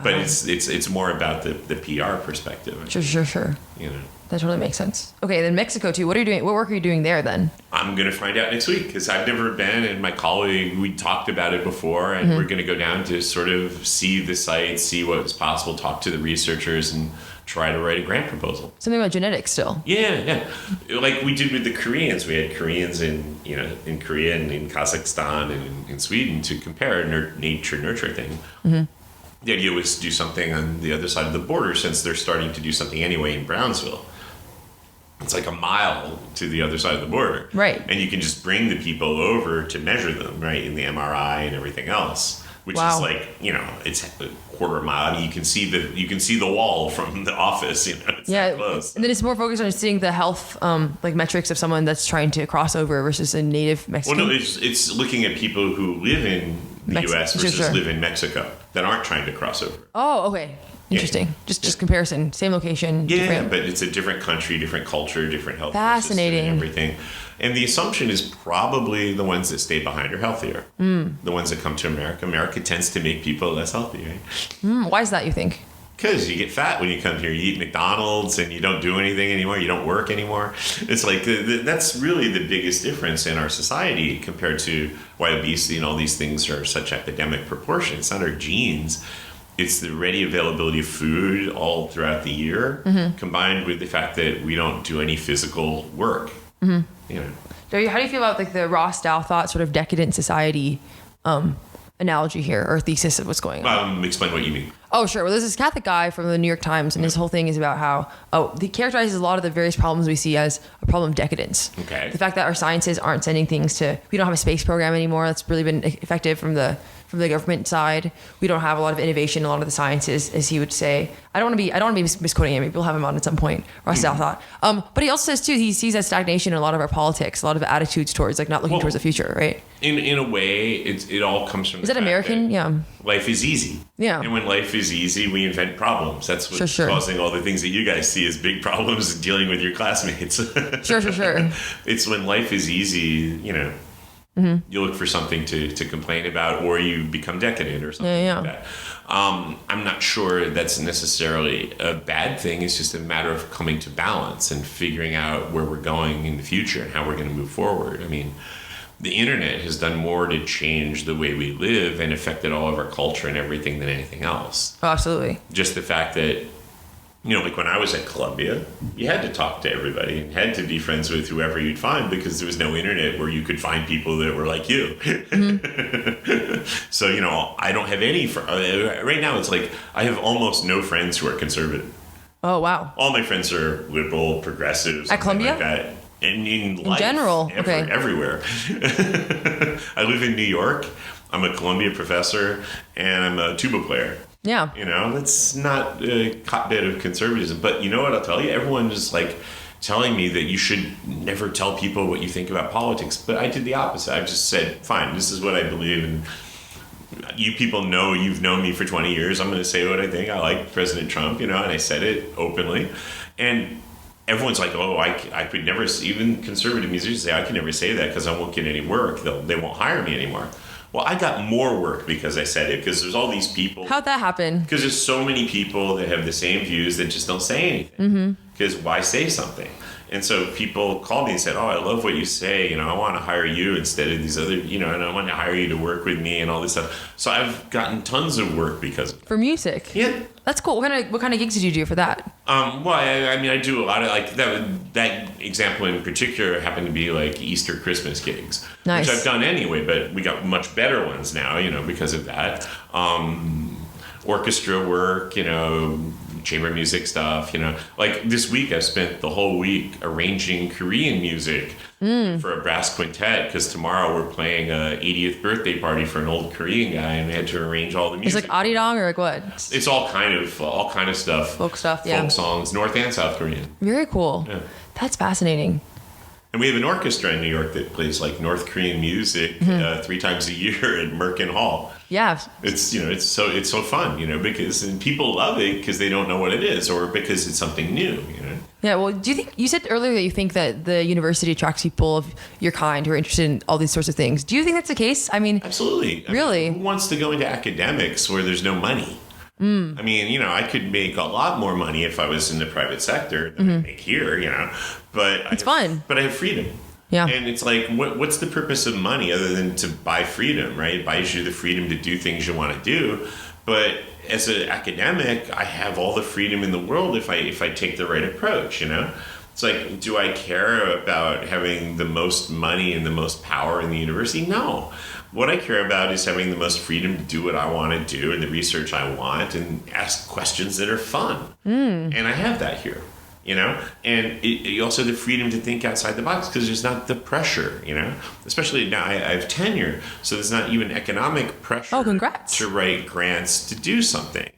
But it's more about the PR perspective. Sure. You know. That totally makes sense. Okay, then Mexico too. What are you doing? What work are you doing there then? I'm going to find out next week because I've never been, and my colleague, we talked about it before, and we're going to go down to sort of see the site, see what's possible, talk to the researchers, and try to write a grant proposal. Something about genetics still. Yeah. Like we did with the Koreans. We had Koreans in Korea and in Kazakhstan and in Sweden to compare a nature-nurture thing. Mm-hmm. The idea was to do something on the other side of the border since they're starting to do something anyway in Brownsville. It's like a mile to the other side of the border. Right. And you can just bring the people over to measure them, right, in the MRI and everything else, which is like, it's a quarter mile. I mean, you can see the wall from the office, it's that close. And then it's more focused on seeing the health metrics of someone that's trying to cross over versus a native Mexican. Well, no, it's looking at people who live in the U.S. versus live in Mexico that aren't trying to cross over. Oh, okay. Interesting. Yeah. Just comparison. Same location. Yeah, but it's a different country, different culture, different health. Fascinating. And everything. And the assumption is probably the ones that stay behind are healthier. The ones that come to America. America tends to make people less healthy, right? Why is that, you think? Because you get fat when you come here. You eat McDonald's and you don't do anything anymore. You don't work anymore. It's like that's really the biggest difference in our society compared to why obesity and all these things are such epidemic proportions. It's not our genes. It's the ready availability of food all throughout the year, combined with the fact that we don't do any physical work. How do you feel about the Ross Dow thought sort of decadent society analogy here, or thesis of what's going on? Explain what you mean. Oh, sure. Well, there's this Catholic guy from the New York Times, and his whole thing is about how, he characterizes a lot of the various problems we see as a problem of decadence. Okay. The fact that our sciences aren't sending things we don't have a space program anymore. That's really been effective from the government side. We don't have a lot of innovation in a lot of the sciences, as he would say. I don't want to be misquoting him. Maybe we'll have him on at some point. Ross Dow thought. But he also says too, he sees that stagnation in a lot of our politics, a lot of attitudes towards not looking towards the future, right? In a way, it all comes from. Is that American? Yeah. Life is easy. Yeah. And when life is easy, we invent problems. That's what's causing all the things that you guys see as big problems dealing with your classmates. Sure. It's when life is easy, you look for something to complain about, or you become decadent or something like that. I'm not sure that's necessarily a bad thing. It's just a matter of coming to balance and figuring out where we're going in the future and how we're going to move forward. I mean, the internet has done more to change the way we live and affected all of our culture and everything than anything else. Oh, absolutely. Just the fact that, like when I was at Columbia, you had to talk to everybody and had to be friends with whoever you'd find because there was no internet where you could find people that were like you. So, I don't have any, right now it's like I have almost no friends who are conservative. Oh, wow. All my friends are liberal, progressive. At Columbia? Like that. And in life, general, everywhere. I live in New York. I'm a Columbia professor, and I'm a tuba player. Yeah. It's not a hotbed of conservatism. But you know what I'll tell you? Everyone is telling me that you should never tell people what you think about politics. But I did the opposite. I just said, fine, this is what I believe. And you people know, you've known me for 20 years. I'm going to say what I think. I like President Trump, and I said it openly. And everyone's like, oh, I could never, even conservative musicians say, I can never say that because I won't get any work. They won't hire me anymore. Well, I got more work because I said it, because there's all these people. How'd that happen? Because there's so many people that have the same views that just don't say anything. Because why say something? And so people called me and said, oh, I love what you say. I want to hire you instead of these other, and I want to hire you to work with me and all this stuff. So I've gotten tons of work because of it. For music? Yeah. That's cool. What kind of gigs did you do for that? Well, I do a lot of that example in particular happened to be Easter, Christmas gigs, nice. Which I've done anyway, but we got much better ones now, because of that. Orchestra work, chamber music stuff, this week I've spent the whole week arranging Korean music for a brass quintet, because tomorrow we're playing a 80th birthday party for an old Korean guy, and we had to arrange all the music. It's arirang or what? It's all kind of stuff. Folk stuff, yeah. Folk songs, North and South Korean. Very cool. Yeah. That's fascinating. And we have an orchestra in New York that plays North Korean music 3 times a year at Merkin Hall. Yeah. It's it's so fun, because people love it because they don't know what it is, or because it's something new, Yeah, well, do you think, you said earlier that you think that the university attracts people of your kind who are interested in all these sorts of things. Do you think that's the case? I mean, absolutely. Really? Who wants to go into academics where there's no money? I mean, I could make a lot more money if I was in the private sector than I make here, but it's fun. But I have freedom. Yeah. And it's like, what's the purpose of money other than to buy freedom, right? It buys you the freedom to do things you want to do. But as an academic, I have all the freedom in the world if I take the right approach, It's like, do I care about having the most money and the most power in the university? No. What I care about is having the most freedom to do what I want to do and the research I want and ask questions that are fun. And I have that here, And you also have the freedom to think outside the box because there's not the pressure, Especially now I have tenure, so there's not even economic pressure. Oh, congrats. To write grants to do something,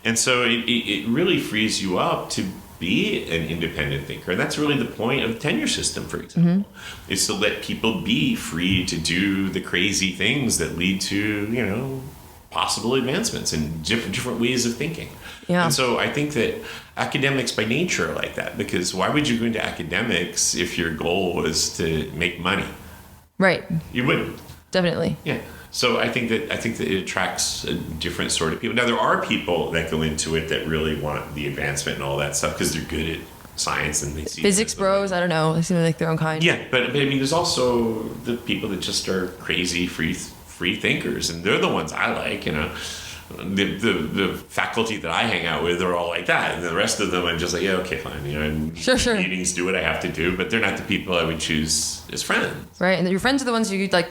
And so it really frees you up to be an independent thinker. And that's really the point of the tenure system, for example, is to let people be free to do the crazy things that lead to, possible advancements and different ways of thinking. Yeah. And so I think that academics by nature are like that, because why would you go into academics if your goal was to make money? Right. You wouldn't. Definitely. Yeah. So I think that it attracts a different sort of people. Now there are people that go into it that really want the advancement and all that stuff because they're good at science and they see physics bros. I don't know. They seem like their own kind. Yeah, but I mean, there's also the people that just are crazy free thinkers, and they're the ones I like. The faculty that I hang out with are all like that, and the rest of them I'm just like, yeah, okay, fine. Sure. Meetings do what I have to do, but they're not the people I would choose as friends. Right, and your friends are the ones you call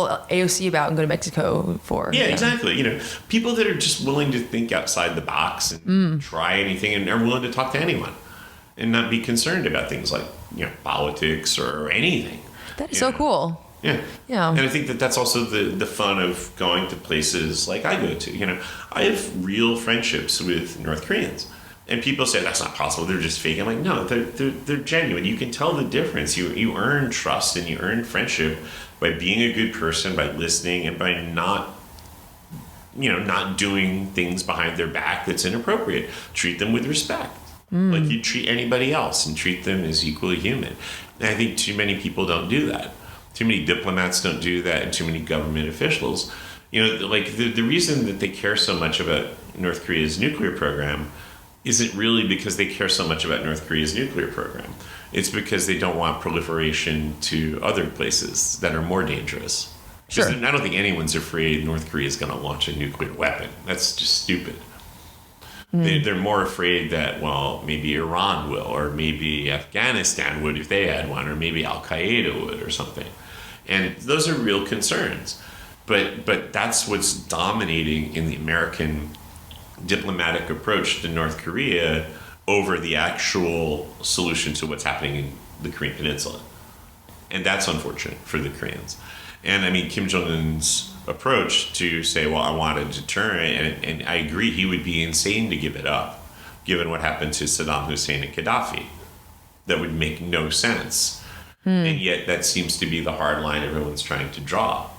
AOC about and go to Mexico for. Yeah, exactly. People that are just willing to think outside the box and try anything and are willing to talk to anyone and not be concerned about things like politics or anything. That is so cool. Yeah. Yeah. And I think that that's also the fun of going to places like I go to. I have real friendships with North Koreans. And people say, that's not possible. They're just fake. I'm like, no, they're genuine. You can tell the difference. You earn trust and you earn friendship by being a good person, by listening, and by not doing things behind their back that's inappropriate. Treat them with respect. Like you treat anybody else and treat them as equally human. And I think too many people don't do that. Too many diplomats don't do that, and too many government officials. Like the reason that they care so much about North Korea's nuclear program isn't really because they care so much about North Korea's nuclear program. It's because they don't want proliferation to other places that are more dangerous. Sure. I don't think anyone's afraid North Korea is going to launch a nuclear weapon. That's just stupid. They're more afraid that, well, maybe Iran will, or maybe Afghanistan would if they had one, or maybe Al-Qaeda would or something. And those are real concerns. But that's what's dominating in the American diplomatic approach to North Korea over the actual solution to what's happening in the Korean Peninsula. And that's unfortunate for the Koreans. And I mean, Kim Jong Un's approach to say, well, I want a deterrent, and I agree he would be insane to give it up, given what happened to Saddam Hussein and Gaddafi. That would make no sense. And yet that seems to be the hard line everyone's trying to draw.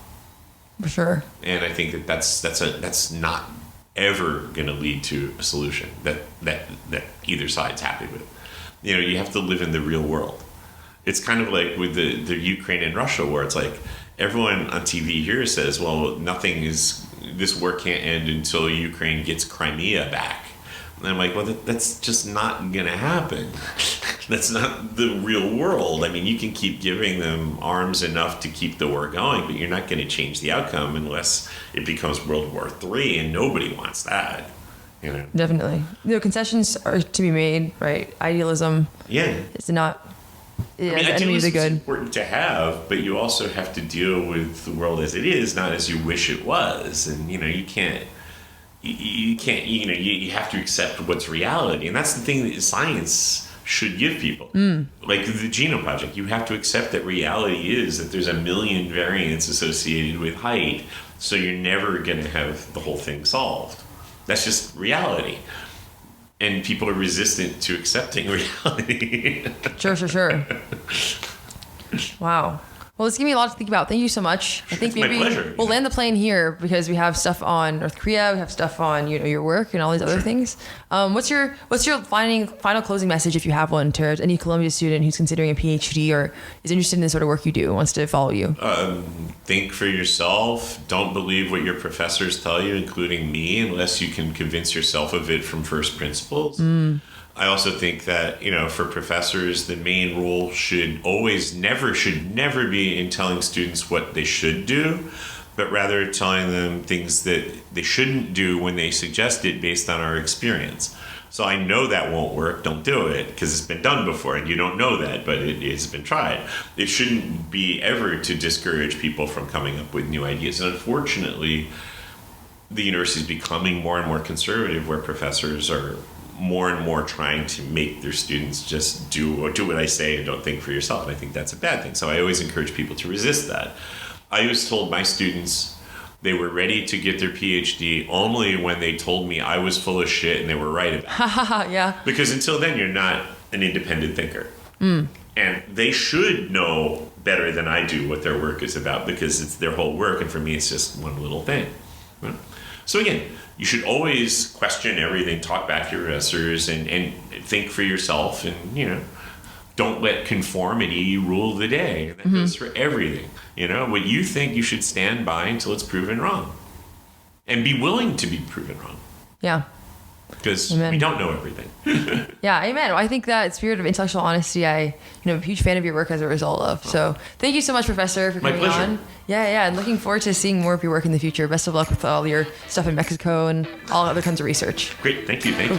For sure. And I think that's not ever going to lead to a solution that either side's happy with. You have to live in the real world. It's kind of like with the Ukraine and Russia war. It's like everyone on TV here says, well, this war can't end until Ukraine gets Crimea back. And I'm like, well, that's just not going to happen. That's not the real world. I mean, you can keep giving them arms enough to keep the war going, but you're not going to change the outcome unless it becomes World War III, and nobody wants that. Definitely. Concessions are to be made, right? Idealism. Yeah. It's not. Yeah, idealism is important to have, but you also have to deal with the world as it is, not as you wish it was. And you can't. You have to accept what's reality, and that's the thing that science should give people. Like the Genome Project, you have to accept that reality is that there's a million variants associated with height, so you're never going to have the whole thing solved. That's just reality, and people are resistant to accepting reality. Sure. Wow. Well, it's giving me a lot to think about. Thank you so much. I think maybe we'll land the plane here because we have stuff on North Korea, we have stuff on your work and all these other things. What's your final closing message, if you have one, to any Columbia student who's considering a PhD or is interested in the sort of work you do, wants to follow you? Think for yourself. Don't believe what your professors tell you, including me, unless you can convince yourself of it from first principles. I also think that, for professors, the main rule should never be in telling students what they should do, but rather telling them things that they shouldn't do when they suggest it based on our experience. So I know that won't work, don't do it, because it's been done before, and you don't know that, but it has been tried. It shouldn't be ever to discourage people from coming up with new ideas. And unfortunately, the university is becoming more and more conservative, where professors are more and more trying to make their students just do what I say and don't think for yourself. And I think that's a bad thing. So I always encourage people to resist that. I always told my students they were ready to get their PhD only when they told me I was full of shit and they were right about it. Yeah. Because until then, you're not an independent thinker. And they should know better than I do what their work is about, because it's their whole work. And for me, it's just one little thing. So again, you should always question everything, talk back to your professors, and think for yourself, and don't let conformity rule the day. That goes for everything. What you think, you should stand by until it's proven wrong, and be willing to be proven wrong. Yeah. Because we don't know everything. Yeah, amen. I think that spirit of intellectual honesty, I'm a huge fan of your work as a result of. So thank you so much, Professor, for coming on. Yeah, and looking forward to seeing more of your work in the future. Best of luck with all your stuff in Mexico and all other kinds of research. Great, thank you.